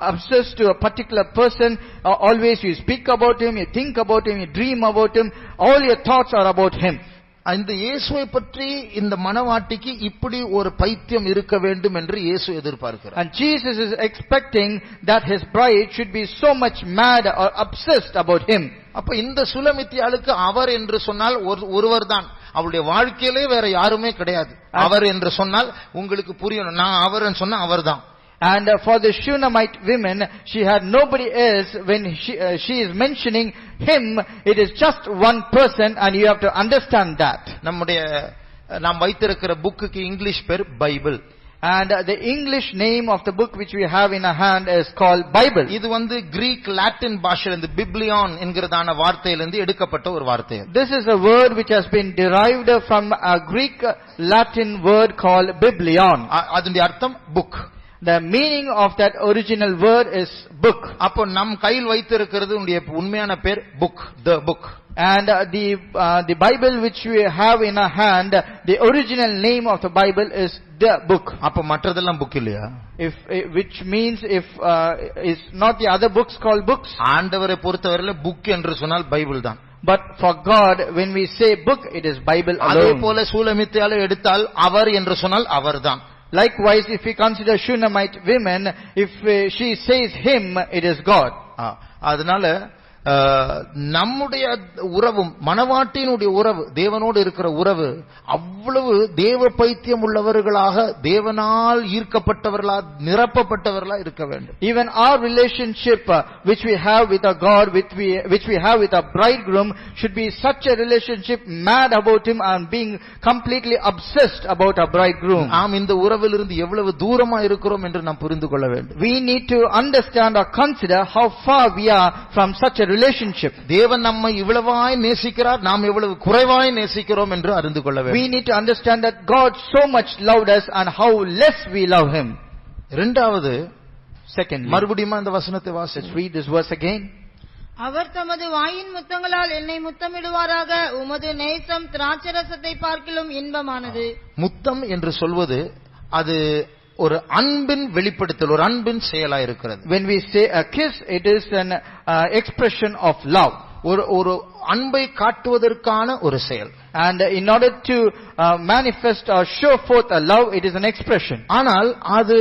obsessed to a particular person. Always you speak about him, you think about him, you dream about him, all your thoughts are about him. இந்த இயேசுவை பற்றி இந்த மணவாட்டிக்கு இப்படி ஒரு பைத்தியம் இருக்க வேண்டும் என்று இயேசு எதிர்பார்க்கிறார். And Jesus is expecting that his bride should be so much mad or obsessed about him. அப்ப இந்த சுலமித்தியாளுக்கு அவர் என்று சொன்னால் ஒருவர் தான், அவளுடைய வாழ்க்கையிலே வேற யாருமே கிடையாது. அவர் என்று சொன்னால் உங்களுக்கு புரியணும், நான் அவர் சொன்னா அவர்தான். And for the Shunammite women, she had nobody else. When she is mentioning him, it is just one person, and you have to understand that. நாம் வைத்திருக்கிற புக்குக்கு இங்கிலீஷ் பேர் Bible. And the English name of the book which we have in our hand is called Bible. இது Greek Latin பாஷையிலிருந்து பிப்லியான் என்கிறதான வார்த்தையிலிருந்து எடுக்கப்பட்ட ஒரு வார்த்தை. This is a word which has been derived from a Greek Latin word called biblion. அதனுடைய அர்த்தம் book. The meaning of that original word is book. அப்போ நம் கையில் வைத்திருக்கிறது உண்மையான பேர் book, the book. And the Bible which we have in our hand, the original name of the Bible is the book. அப்ப மற்றதெல்லாம் book இல்லையா? Which means if is not the other books called books. ஆண்டவரை பொறுத்தவரையில book என்று சொன்னால் Bible தான். But for God, when we say book, it is Bible alone. அதே போல சூலமித்தியாளை எடுத்தால் அவர் என்று சொன்னால் அவர்தான். Likewise, if we consider Shunammite women, if she says him, it is God. அதனால நம்முடைய உறவும் மணவாட்டியினுடைய உறவு தேவனோடு இருக்கிற உறவு அவ்வளவு தேவ பைத்தியம் உள்ளவர்களாக, தேவனால் ஈர்க்கப்பட்டவர்களா, நிரப்பப்பட்டவர்களா இருக்க வேண்டும். Even our relationship which we have with our God, which we have with our bridegroom, should be such a relationship, mad about him and being completely obsessed about our bridegroom. நாம் இந்த உறவிலிருந்து எவ்வளவு தூரமா இருக்கிறோம் என்று நாம் புரிந்து கொள்ள வேண்டும். We need to understand or consider how far we are from such a relationship. தேவன் நம்மை இவ்வளவாய் நேசிக்கிறார், நாம் எவ்வளவு குறைவாய் நேசிக்கிறோம் என்று அறிந்து கொள்ள வேண்டும். We need to understand that God so much loved us and how less we love him. இரண்டாவது, secondly, மறுபடியும் இந்த வசனத்தை வாசி. Let's read this verse again. அவர் தமது வாயின் முத்தங்களால் என்னை முத்தமிடுவாராக, உமது நேசம் திராட்சரசத்தை பார்க்கிலும் இன்பமானது. முத்தம் என்று சொல்வது அது ஒரு அன்பின் வெளிப்படுத்தல், ஒரு அன்பின் செயலா இருக்கிறது. When we say a kiss, it is an expression of love. ஒரு அன்பை காட்டுவதற்கான ஒரு செயல். And in order to manifest or show forth a love, it is an expression. ஆனால் அது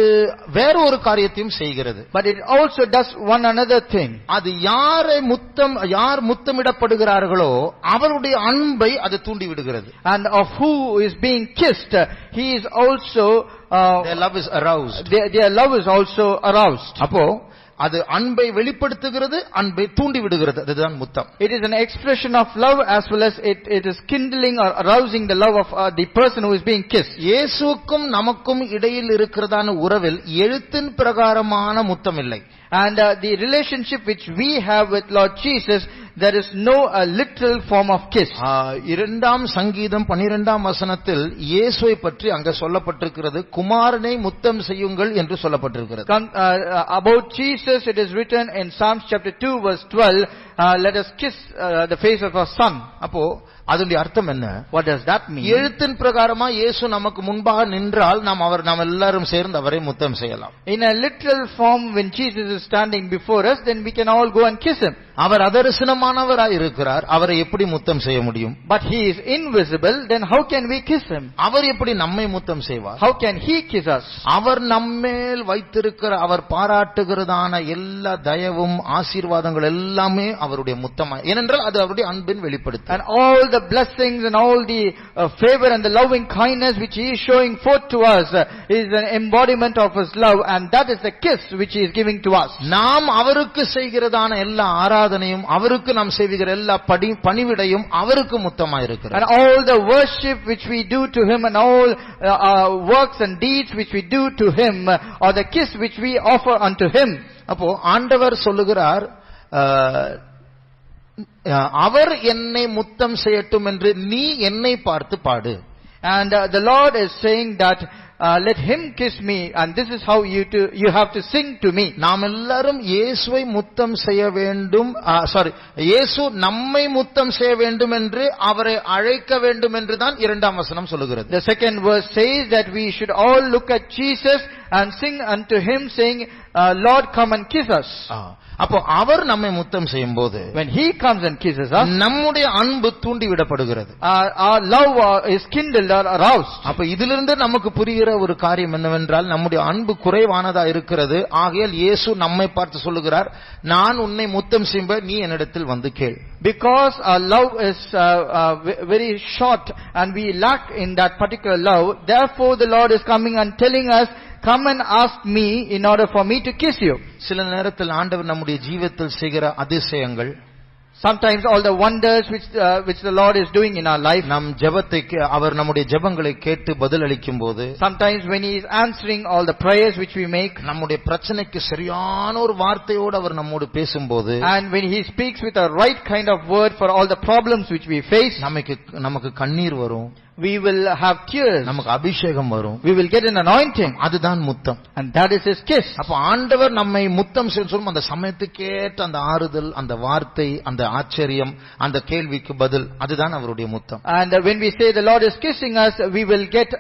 வேற ஒரு காரியத்தையும் செய்கிறது. But it also does one another thing. அது யார் முத்தமிடப்படுகிறார்களோ அவருடைய அன்பை அது தூண்டி விடுகிறது. And of who is being kissed, he is also Their love is aroused. Their love is also aroused. அப்போ அது அன்பை வெளிப்படுத்துகிறது, அன்பை தூண்டி விடுகிறது. அதுதான் முத்தம். It is an expression of love as well as it is kindling or arousing the love of the person who is being kissed. இயேசுவுக்கும் நமக்கும் இடையில் இருக்கிறதான உறவில் எழுத்தின் பிரகாரமான முத்தம் இல்லை. And the relationship which we have with Lord Jesus, there is no literal form of kiss. 2 சங்கீதம் 12ஆம் வசனத்தில் இயேசுவை பற்றி அங்க சொல்லப்பட்டிருக்கிறது, குமாரனை முத்தம் செய்யுங்கள் என்று சொல்லப்பட்டிருக்கிறது. About Jesus it is written in Psalms chapter 2 verse 12, let us kiss the face of our son. அப்போ அதனுடைய அர்த்தம் என்ன? What does that mean? எழுத்தின் பிரகாரமா இயேசு நமக்கு முன்பாக நின்றால் நாம் எல்லாரும் சேர்ந்து அவரை முத்தம் செய்யலாம். In a literal form, when Jesus is standing before us, then we can all go and kiss him. அவர் அதர்சனமானவராய் இருக்கிறார், அவரை எப்படி முத்தம் செய்ய முடியும்? But he is invisible, then how can we kiss him? அவர் எப்படி நம்மை முத்தம் செய்வார்? How can he kiss us? அவர் நம்மேல் வைத்திருக்கிற அவர் பாராட்டுகிறதான எல்லா தயவும் ஆசீர்வாதங்கள் எல்லாமே அவருடைய முத்தமாய், ஏனென்றால் அது அவருடைய அன்பின் வெளிப்படுத்து. And all the blessings and all the favor and the loving kindness which he is showing forth to us is an embodiment of his love, and that is the kiss which he is giving to us. நாம் அவருக்கு செய்கிறதான எல்லா ஆராதனையும், அவருக்கு நாம் செய்கிற எல்லா பணிவிடையும் அவருக்கு முத்தமாய் இருக்கிறது. And all the worship which we do to him and all works and deeds which we do to him or the kiss which we offer unto him. அப்போ ஆண்டவர் சொல்லுகிறார், அவர் என்னை முத்தம் செய்யட்டும் என்று நீ என்னை பார்த்து பாடு. And the Lord is saying that let him kiss me, and this is how you have to sing to me. நாம் எல்லாரும் இயேசுவை முத்தம் செய்ய வேண்டும், இயேசு நம்மை முத்தம் செய்ய வேண்டும் என்று அவரை அழைக்க வேண்டும் என்று தான் 2ஆம் வசனம் சொல்லுகிறது. The second verse says that we should all look at Jesus and sing unto him saying, Lord, come and kiss us. அப்போ அவர் நம்மை முத்தம் செய்யும்போது, when he comes and kisses us, நம்முடைய அன்பு தூண்டி விடப்படுகிறது. Our love is kindled or aroused. அப்ப இதிலிருந்து நமக்கு புரிகிற ஒரு காரியம் என்னவென்றால், நம்முடைய அன்பு குறைவானதா இருக்கிறது. ஆகையால் இயேசு நம்மை பார்த்து சொல்லுகிறார், நான் உன்னை முத்தம் செய்யும்போது நீ என்னிடத்தில் வந்து கேள். Because our love is very short and we lack in that particular love, therefore the Lord is coming and telling us, come and ask me in order for me to kiss you. சில நேரத்தில் ஆண்டவர் நம்முடைய ஜீவிதத்தில் செய்கிற அதிசயங்கள், sometimes all the wonders which the Lord is doing in our life, நம் ஜெபத்தை அவர் நம்முடைய ஜெபங்களை கேட்டு பதில் அளிக்கும்போது, sometimes when he is answering all the prayers which we make, நம்முடைய பிரச்சனைக்கு சரியான ஒரு வார்த்தையோடு அவர் நம்மோடு பேசும்போது, and when he speaks with a right kind of word for all the problems which we face, நமக்கு கண்ணீர் வரும், we will have tears, நமக்கு அபிஷேகம் வரும், we will get an anointing. அதுதான் முத்தம். And that is his kiss. அப்ப ஆண்டவர் நம்மை முத்தம் செய்யும் அந்த சமயத்துக்கு ஏற்ற அந்த ஆறுதல், அந்த வார்த்தை, அந்த ஆச்சரியம், அந்த கேள்விக்கு பதில், அதுதான் அவருடைய முத்தம். And when we say the Lord is kissing us, we will get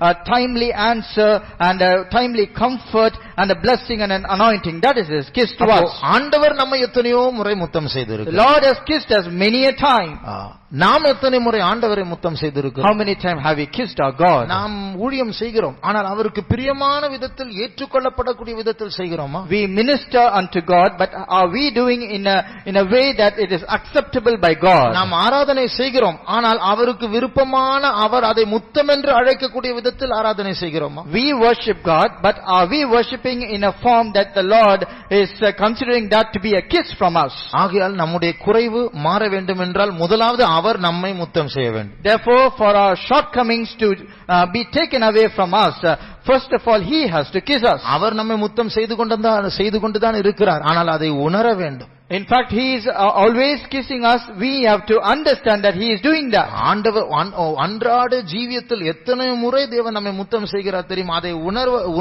a timely answer and a timely comfort and a blessing and an anointing. That is his kiss to us. ஆண்டவர் நம்மை எத்தனையோ முறை முத்தம் செய்திருக்கிறார். The Lord has kissed us many a time. நாம் எத்தனை முறை ஆண்டவரை முத்தம் செய்திருக்கிறோம்? How many times have we kissed our God? நாம் ஊழியம் செய்கிறோம், ஆனால் அவருக்கு பிரியமான விதத்தில், ஏற்றுக்கொள்ளப்படக்கூடிய விதத்தில் செய்கிறோமா? We minister unto God, but are we doing in a way that it is acceptable by God? நாம் ஆராதனை செய்கிறோம், ஆனால் அவருக்கு விருப்பமான, அவர் அதை முத்தம் என்று அழைக்கக்கூடிய விதத்தில் ஆராதனை செய்கிறோமா? We worship God, but are we worshiping in a form that the Lord is considering that to be a kiss from us? ஆகையால் நம்முடைய குறைவு மாற வேண்டும் என்றால் முதலாவது அவர் நம்மை முத்தம் செய்ய வேண்டும். Therefore, for our shortcomings to be taken away from us, first of all he has to kiss us. அவர் நம்மை முத்தம் செய்து கொண்டுதான் இருக்கிறார், ஆனால் அதை உணர வேண்டும். In fact, he is always kissing us. We have to understand that he is doing that. ஆண்டவர் அன்றாட ஜீவியத்தில் எத்தனை முறை தேவன் நம்மை முத்தம் செய்கிறார் தெரியுமா? அதை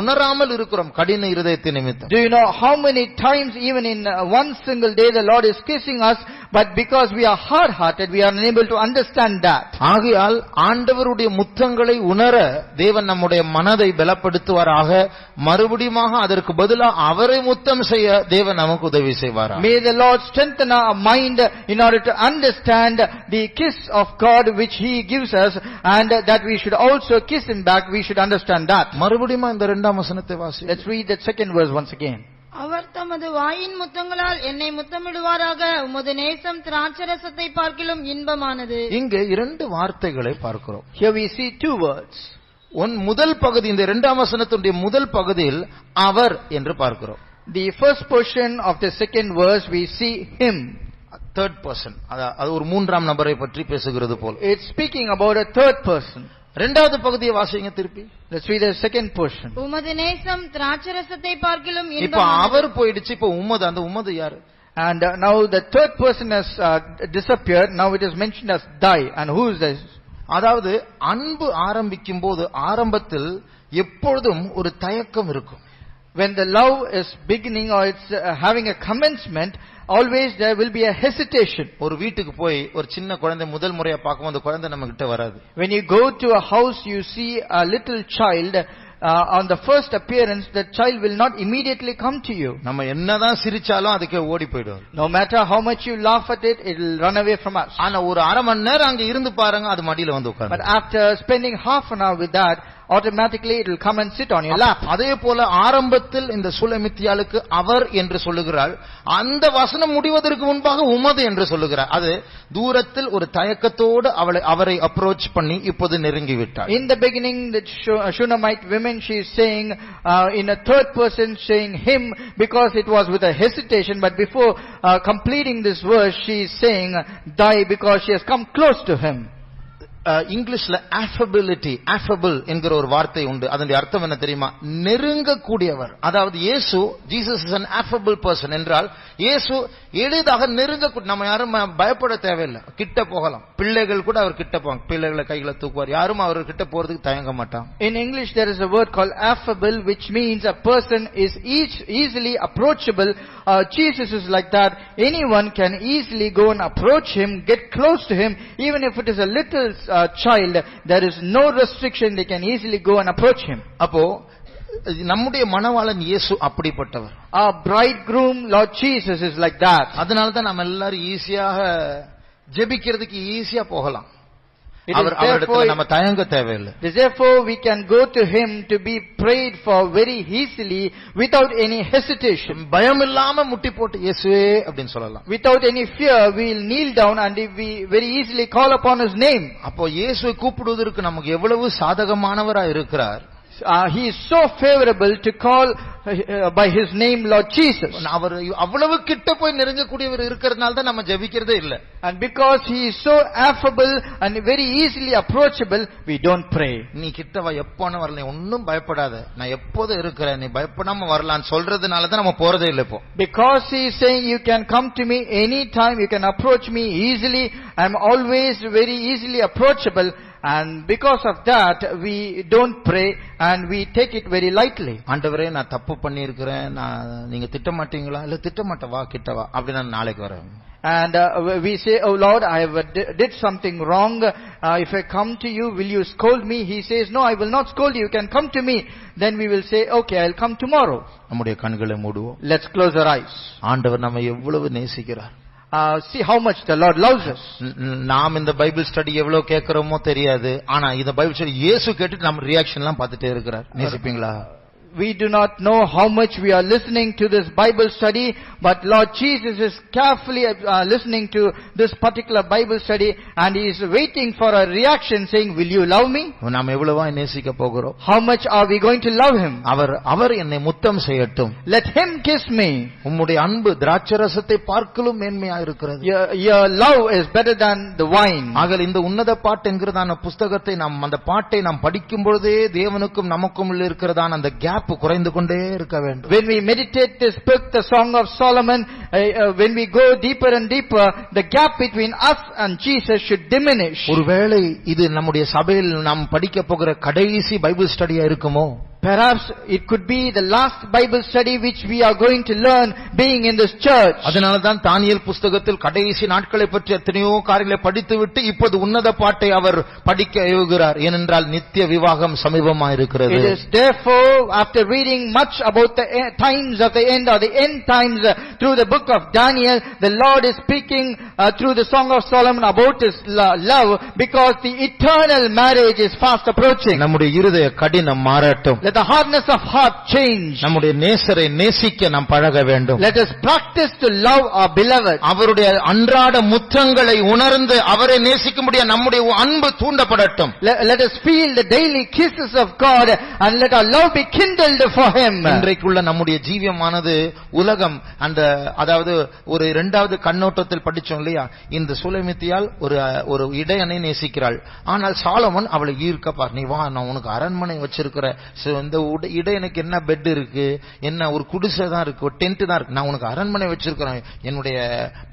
உணராமல் இருக்கிறோம் கடின இருதயத்தின் நிமித்தம். Do you know how many times even in one single day the Lord is kissing us, but because we are hard-hearted we are unable to understand that. ஆகையால் ஆண்டவருடைய முத்தங்களை உணர தேவன் நம்முடைய மனதை பலப்படுத்துவாராக. மறுபடியும் அதற்கு பதிலாக அவரை முத்தம் செய்ய தேவன் நமக்கு உதவி செய்வாராக. May the Lord strengthen our mind in order to understand the kiss of God which He gives us, and that we should also kiss Him back. We should understand that. மறுபடியும் இந்த இரண்டாம் வசனத்தை வாசி. Let's read that second verse once again. அவர் தமது வாயின் முத்தங்களால் என்னை முத்தமிடுவாராக, உமது நேசம் திராட்சரசத்தை பார்க்கிலும் இன்பமானது. இங்கே இரண்டு வார்த்தைகளை பார்க்கிறோம். Here we see two words. முதல் பகுதி, இந்த இரண்டாம் வசனத்துடைய முதல் பகுதியில் அவர் என்று பார்க்கிறோம். The first portion of the second verse we see Him. Third person, அது ஒரு மூன்றாம் நபரை பற்றி பேசுகிறது போல். It's speaking about a third person. இரண்டாவது பகுதியை வாசிங்க திருப்பி. Let's read the second portion. உமது நேசம் திராட்சரசத்தை பார்க்கிலும் இப்ப இன்பமானது. அவர் போயிடுச்சு, இப்ப உம்மது, அந்த உம்மது யாரு? And now the third person has disappeared. Now it is mentioned as thy. And who is this? அதாவது அன்பு ஆரம்பிக்கும் போது ஆரம்பத்தில் எப்பொழுதும் ஒரு தயக்கம் இருக்கும். When the love is beginning or it's having a commencement, always there will be a hesitation. ஒரு வீட்டுக்கு போய் ஒரு சின்ன குழந்தை முதல் முறையா பார்க்கும்போது அந்த குழந்தை நம்ம கிட்ட வராது. When you go to a house, you see a little child. On the first appearance, the child will not immediately come to you. நம்ம என்னதான் சிரிச்சாலும் அதுக்கு ஓடி போயிடும். No matter how much you laugh at it, it will run away from us. ஆனா ஒரு அரை மணி நேரம் அங்க இருந்து பாருங்க, அது மடியில வந்து But உட்கார்ந்து. after spending half an hour with that, automatically it will come and sit on your lap. அதே போல ஆரம்பத்தில் இந்த சுலமித்தியாளுக்கு அவர் என்று சொல்லுகிறாள், அந்த வசனம் முடிவதற்கு முன்பாக உமது என்று சொல்லுகிறார். அது தூரத்தில் ஒரு தயக்கத்தோடு அவரை அப்ரோச் பண்ணி இப்போது நெருங்கி விட்டார். In the beginning, the Shunammite women, she is saying in a third person, saying him, because it was with a hesitation. But before completing this verse, she is saying thy, because she has come close to him. இங்கிலீஷ்ல affability, affable என்கிற ஒரு வார்த்தை உண்டு. அதனுடைய அர்த்தம் என்ன தெரியுமா? நெருங்கக்கூடியவர். அதாவது இயேசு, Jesus is an affable person என்றால் இயேசு எளிதாக நெருங்கக்கூடிய, நம்ம யாரும் பயப்பட தேவையில்லை, கிட்ட போகலாம். பிள்ளைகள் கூட அவர் கிட்ட போவாங்க, பிள்ளைகளை கைகளை தூக்குவார், யாரும் அவர் கிட்ட போறதுக்கு தயங்க மாட்டாங்க. In English there is a word called affable, which means a person is easily approachable. Jesus is like that. Anyone can easily go and approach him, get close to him, even if it is a little child. There is no restriction, they can easily go and approach him. அப்போ நம்முடைய மணவாளன் இயேசு அப்படிப்பட்டவர். Our bridegroom Lord Jesus is like that. அதனால தான் நம்ம எல்லாரும் ஈஸியாக ஜெபிக்கிறதுக்கு ஈஸியா போகலாம். Therefore நம்ம தயங்க தேவையில்லை. Therefore we can go to him to be prayed for very easily without any hesitation. பயம் இல்லாம முட்டி போட்டு இயேசுவே அப்படினு சொல்லலாம். Without any fear we will kneel down and we very easily call upon his name. அப்போ இயேசுவை கூப்பிடுவதற்கு நமக்கு எவ்வளவு சாதகமானவரா இருக்கிறார். He is so favorable to call by his name Lord Jesus. அவர் அவ்வளவு கிட்ட போய் நெருங்கக்கூடியவர் இருக்கிறதுனால தான் நம்ம ஜெபிக்கிறதே இல்ல. And because he is so affable and very easily approachable, we don't pray. நீ கிட்ட வா, எப்போன வரல, நீ ஒன்னும் பயப்படாத, நான் எப்போது இருக்கிறேன், நீ பயப்படாம வரலாம்னு சொல்றதுனால தான் நம்ம போறதே இல்ல இப்போ. Because he is saying you can come to me anytime, you can approach me easily, I am always very easily approachable. And because of that we don't pray and we take it very lightly. ஆண்டவரே நான் தப்பு பண்ணி இருக்கிறேன், நான் நீங்க திட்ட மாட்டீங்களா? இல்ல திட்ட மாட்ட, வா கிட்ட வா, அப்படி நான் நாளைக்கு வரேன். And we say, oh Lord, I have did something wrong, if I come to you, will you scold me? He says, no, I will not scold you, you can come to me. Then we will say, okay, I'll come tomorrow. நம்முடைய கண்களை மூடுவோம். Let's close our eyes. ஆண்டவர் நம்மை எவ்வளவு நேசிக்கிறார். See how much the Lord loves us. நாம் இந்த Bible study எவ்வளவு கேட்கிறோமோ தெரியாது, ஆனா இந்த பைபிள் ஸ்டடி இயேசு கேட்டுட்டு நம்ம ரியாக்ஷன் எல்லாம் பார்த்துட்டே இருக்கிறார். நேசிப்பீங்களா? We do not know how much we are listening to this Bible study, but Lord Jesus is carefully listening to this particular Bible study, and He is waiting for a reaction saying, will you love me? நாம் எவ்வளவா நேசிக்க போகிறோம்? How much are we going to love Him? அவர் என்னை முத்தம் செய்யட்டும். Let Him kiss me. உம்முடைய அன்பு திராட்சரசத்தை பார்க்கலும் மேன்மையா இருக்கிறது. Your love is better than the wine. ஆகவே இந்த உன்னத பாட்டு என்கிறதான புத்தகத்தை நாம், அந்த பாட்டை நாம் படிக்கும் பொழுதே தேவனுக்கும் நமக்கும் உள்ள இருக்கிறதான அந்த கேப் குறைந்து கொண்டே இருக்க வேண்டும். When we meditate this book, the Song of Solomon, when we go deeper and deeper, the gap between us and Jesus should diminish. ஒருவேளை இது நம்முடைய சபையில் நாம் படிக்க போகிற கடைசி பைபிள் ஸ்டடியா இருக்குமோ? Perhaps it could be the last Bible study which we are going to learn being in this church. அதனால்தான் தானியேல் புத்தகத்தில் கடைசி நாட்களை பற்றி எத்தனையோ காரியங்களை படித்துவிட்டு இப்போது உன்னத பாட்டை அவர் படிக்க ஏவுகிறார். ஏனென்றால் நித்திய விவாகம் சமீபமாக இருக்கிறது. It is therefore, after reading much about the times of the end or the end times through the book of Daniel, the Lord is speaking through the Song of Solomon about his love, because the eternal marriage is fast approaching. நம்முடைய இருதய கடினம் மாறட்டும். Let the hardness of heart change. நம்முடைய நேசரை நேசிக்க நாம் பழக வேண்டும். Let us practice to love our beloved. அவருடைய அன்றாட முத்தங்களை உணர்ந்து அவரை நேசிக்கும்படியா நம்முடைய அன்பு தூண்டப்படட்டும். Let us feel the daily kisses of God and let our love be kindled for him. இன்றைக்குள்ள நம்முடைய ஜீவியமானது உலகம் அதாவது ஒரு இரண்டாவது கண்ணோட்டத்தில் படிச்சோம் இல்லையா, இந்த சுலைமித்தியால் ஒரு இடையனை நேசிக்கிறாள். ஆனால் சாலமன் அவளை ஈர்க்கப்பார். நீ வா, நான் உனக்கு அரண்மனை வச்சிருக்கிறேன். இந்த இடையனுக்கு என்ன பெட் இருக்கு, என்ன ஒரு குடிசை தான் இருக்கு, ஒரு டென்ட் தான் இருக்கு. நான் உனக்கு அரண்மனை வச்சிருக்கிறேன், என்னுடைய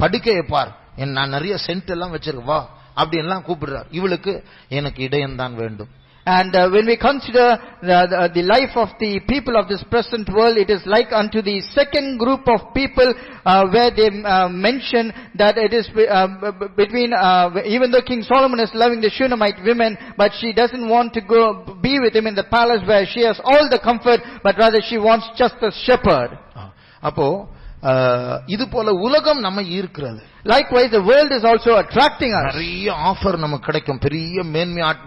படுக்கையை பார், நான் நிறைய சென்ட் எல்லாம் வச்சிருக்கேன், வா அப்படி எல்லாம் கூப்பிடுறார். இவளுக்கு எனக்கு இடையன் தான் வேண்டும். And when we consider the life of the people of this present world, it is like unto the second group of people where they mention that it is between, even though King Solomon is loving the Shunammite women, but she doesn't want to go be with him in the palace where she has all the comfort, but rather she wants just a shepherd. அப்போ இது போல உலகம் நம்ம ஈர்க்கிறது. Likewise, the world is also attracting us. நிறைய offer நமக்கு கிடைக்கும், பெரிய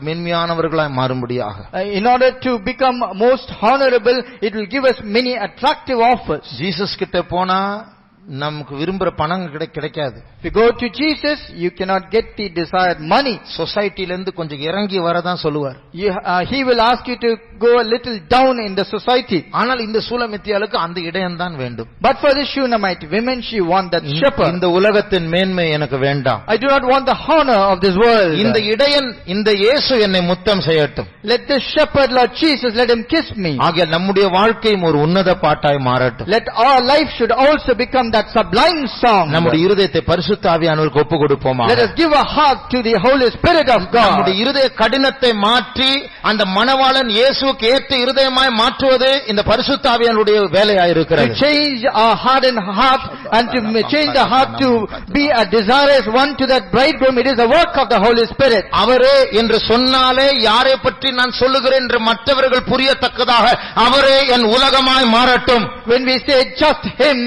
மேன்மையானவர்களாய் மாறும்படியாக. In order to become most honorable, it will give us many attractive offers. Jesus கிட்ட போனா நமக்கு விரும்புற பணம் கிடைக்காது. If you go to Jesus, you cannot get the desired money. சொசைட்டில இருந்து கொஞ்சம் இறங்கி வரதான் சொல்லுவார். He will ask you to go a little down in the society. ஆனால் இந்த சூலமித்தியாளுக்கு அந்த இடையன் தான் வேண்டும். But for the Shunammite women, she want that shepherd. இந்த உலகத்தின் மேன்மை எனக்கு வேண்டாம். I do not want the honor of this world. இந்த இடையன், இந்த இயேசு என்னை முத்தம் செய்யட்டும். Let this shepherd, Lord Jesus, let him kiss me. ஆகிய நம்முடைய வாழ்க்கையும் ஒரு உன்னத பாட்டாய் மாறட்டும். Let our life should also become that sublime song. நம்முடைய இருதயத்தை பரிசுத்த ஆவியானவருக்கு ஒப்பு கொடுப்போமா. Let us give a heart to the Holy Spirit of God. நம்முடைய இருதய கடினத்தை மாற்றி அந்த மணவாளன் இயேசுவுக்கு ஏற்ற இருதயமாய் மாற்றுவது இந்த பரிசுத்த ஆவியானவருடைய வேலையாய் இருக்கிறது. To change our hardened heart and to change the heart to be a desirous one to that bridegroom, it is the work of the Holy Spirit. அவரே என்று சொன்னாலே யாரை பற்றி நான் சொல்லுகிறேன் என்று மற்றவர்கள் புரியத்தக்கதாக அவரே என் உலகமாய் மாறட்டும். When we say just him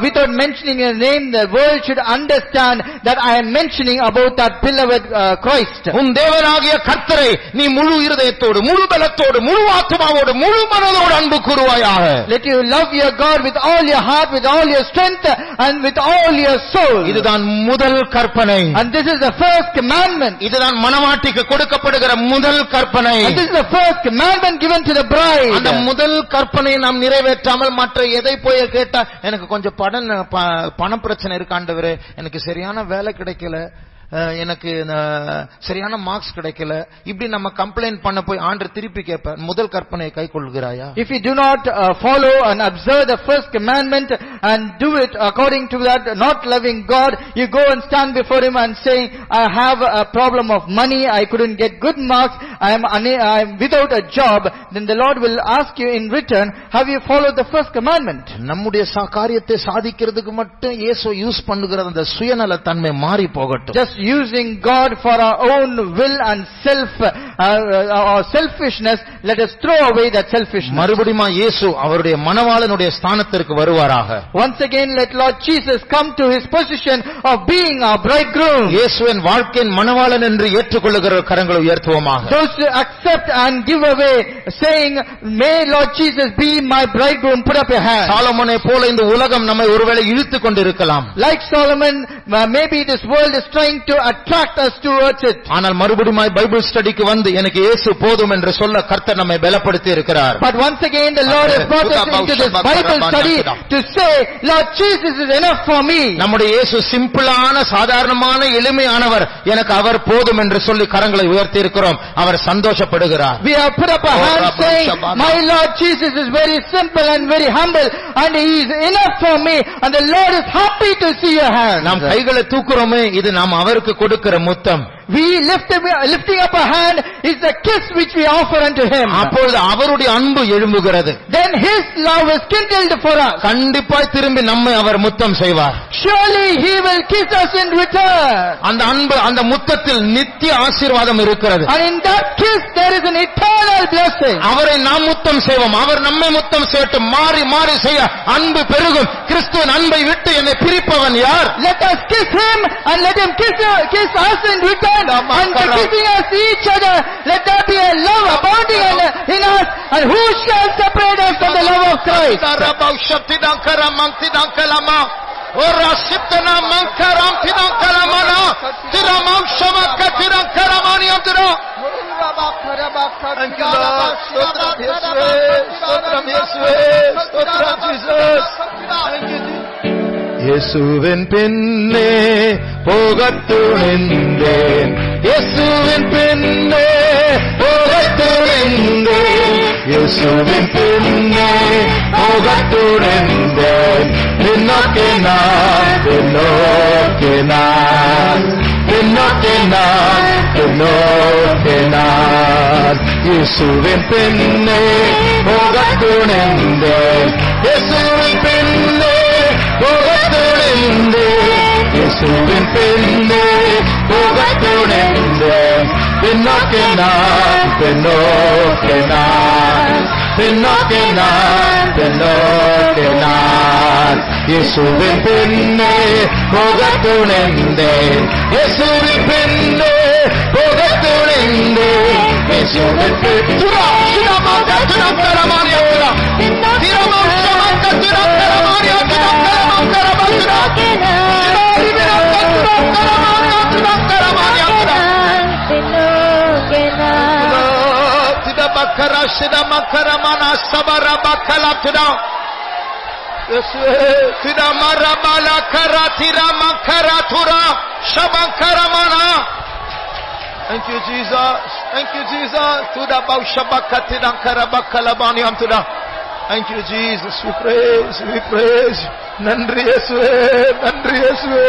without mentioning a name, the world should understand that I am mentioning about that beloved Christ. உன் தேவனாகிய கர்த்தரை நீ முழு இருதயத்தோடு, முழு பலத்தோடு, முழு ஆத்துமாவோடு, முழு மனதோடு அன்பு கூறுவாயாக. Let you love your God with all your heart, with all your strength and with all your soul. இதுதான் முதல் கற்பனை. And this is the first commandment. இதுதான் மணவாட்டிக்கு கொடுக்கப்படுகிற முதல் கற்பனை. And this is the first commandment given to the bride. அந்த முதல் கற்பனையை நாம் நிறைவேற்றாமல் மற்ற எதை போய் கேட்டா, எனக்கு கொஞ்சம் பண பிரச்சனை இருக்கு ஆண்டவரே, எனக்கு சரியான வேலை கிடைக்கல, எனக்கு சரியான மார்க்ஸ் கிடைக்கல, இப்படி நம்ம கம்ப்ளைண்ட் பண்ண போய் ஆண்டவர் திருப்பி கேட்பார், முதல் கற்பனையை கைக்கொள்கிறாயா? If you do not follow and observe the first commandment and do it according to that, not loving God, you go and stand before him and say, I have a problem of money, I couldn't get good marks, I am without a job, then the Lord will ask you in return, have you followed the first commandment? நம்முடைய காரியத்தை சாதிக்கிறதுக்கு மட்டும் இயேசு use பண்ணுகிற அந்த சுயநல தன்மை மாறி போகட்டும். Just using God for our own will and our selfishness, let us throw away that selfishness. மறுபடியும் இயேசு அவருடைய மணவாளனுடைய ஸ்தானத்திற்கு வருவாராக. Once again, let Lord Jesus come to his position of being our bridegroom. இயேசுவின் வாழ்க்கையின் மணவாளன் என்று ஏற்றுக்கொள்ளுகிற கரங்களை உயர்த்துவோமாக. Those who accept and give away, saying, may Lord Jesus be my bridegroom, put up your hand. சாலமோனை போல இந்த உலகம் நம்மை ஒருவேளை இழுத்துக் கொண்டிருக்கலாம். Like Solomon, maybe this world is trying to attract us towards it. ஆனால் மறுபடியும் பைபிள் ஸ்டடிக்கு வந்து எனக்கு இயேசு போதும் என்று சொல்ல கர்த்தர் நம்மை பலப்படுத்தி இருக்கிறார். But once again the Lord has brought us into this Bible study to say, Lord Jesus is enough for me. நம்முடைய இயேசு சிம்பிளான சாதாரணமான எளிமையானவர், எனக்கு அவர் போதும் என்று சொல்லி கரங்களை உயர்த்தி இருக்கிறோம். அவர் சந்தோஷப்படுகிறார். We have put up our hands saying, my Lord Jesus is very simple and very humble and he is enough for me, and the Lord is happy to see your hands. நாம் கைகளை தூக்குறோமே, இது நாம் அவருக்கு கொடுக்கிற முத்தம். we lifting up a hand is the kiss which we offer unto him. அப்பொழுது அவருடைய அன்பு எழும்புகிறது. Then his love is kindled for us. கண்டிப்பாய் திரும்பி நம்மை அவர் முத்தம் செய்வார். Surely he will kiss us in return. அந்த அன்பு, அந்த முத்தத்தில் நித்திய ஆசீர்வாதம் இருக்கிறது. And in that kiss there is an eternal blessing. அவரை நாம் முத்தம் செய்வோம், அவர் நம்மை முத்தம் செய்யட்டும். மாறி மாறி செய்ய அன்பு பெருகும். கிறிஸ்துவின் அன்பை விட்டு என்னை பிரிப்பவன் யார்? Let us kiss him and let him kiss us in return. And by kissing us each other, let there be a love abounding in us. And who shall separate us from the love of Christ? Ora siptana mankaram tidam kalamana tiramam shamaka tidam karamani amtira. Thank you Lord. Stotram Yesue, Stotram Yesue, Stotram Jesus. Thank you Jesus. இயேசுவின் பின்னே போகத் துணிந்தேன், இயேசுவின் பின்னே போகத் துணிந்தேன், இயேசுவின் பின்னே போகத் துணிந்தேன். பின்னோக்கே நான், பின்னோக்கே நான், பின்னோக்கே நான், பின்னோக்கே நான். இயேசுவின் பின்னே போகத் துணிந்தேன், இயேசுவின் பின்னே போகத் துணிந்தேன், இயேசுவின் பின்னே போகத் துணிந்தேன். பின்னோக்கே நான், பின்னோக்கே நான், பின்னோக்கே நான், பின்னோக்கே நான். இயேசுவின் பின்னே போகத் துணிந்தேன், இயேசுவின் பின்னே போகத் துணிந்தேன், இயேசுவின் பின்னே. Bakara shida makara mana sabara bakala tida. Tida marabala kara tira makara tura shabankara mana. Thank you Jesus. Thank you Jesus. Tuda bau shabaka tida kara bakala bani am tuda. Thank you Jesus. We praise. Nandri Yesue. Nandri Yesue.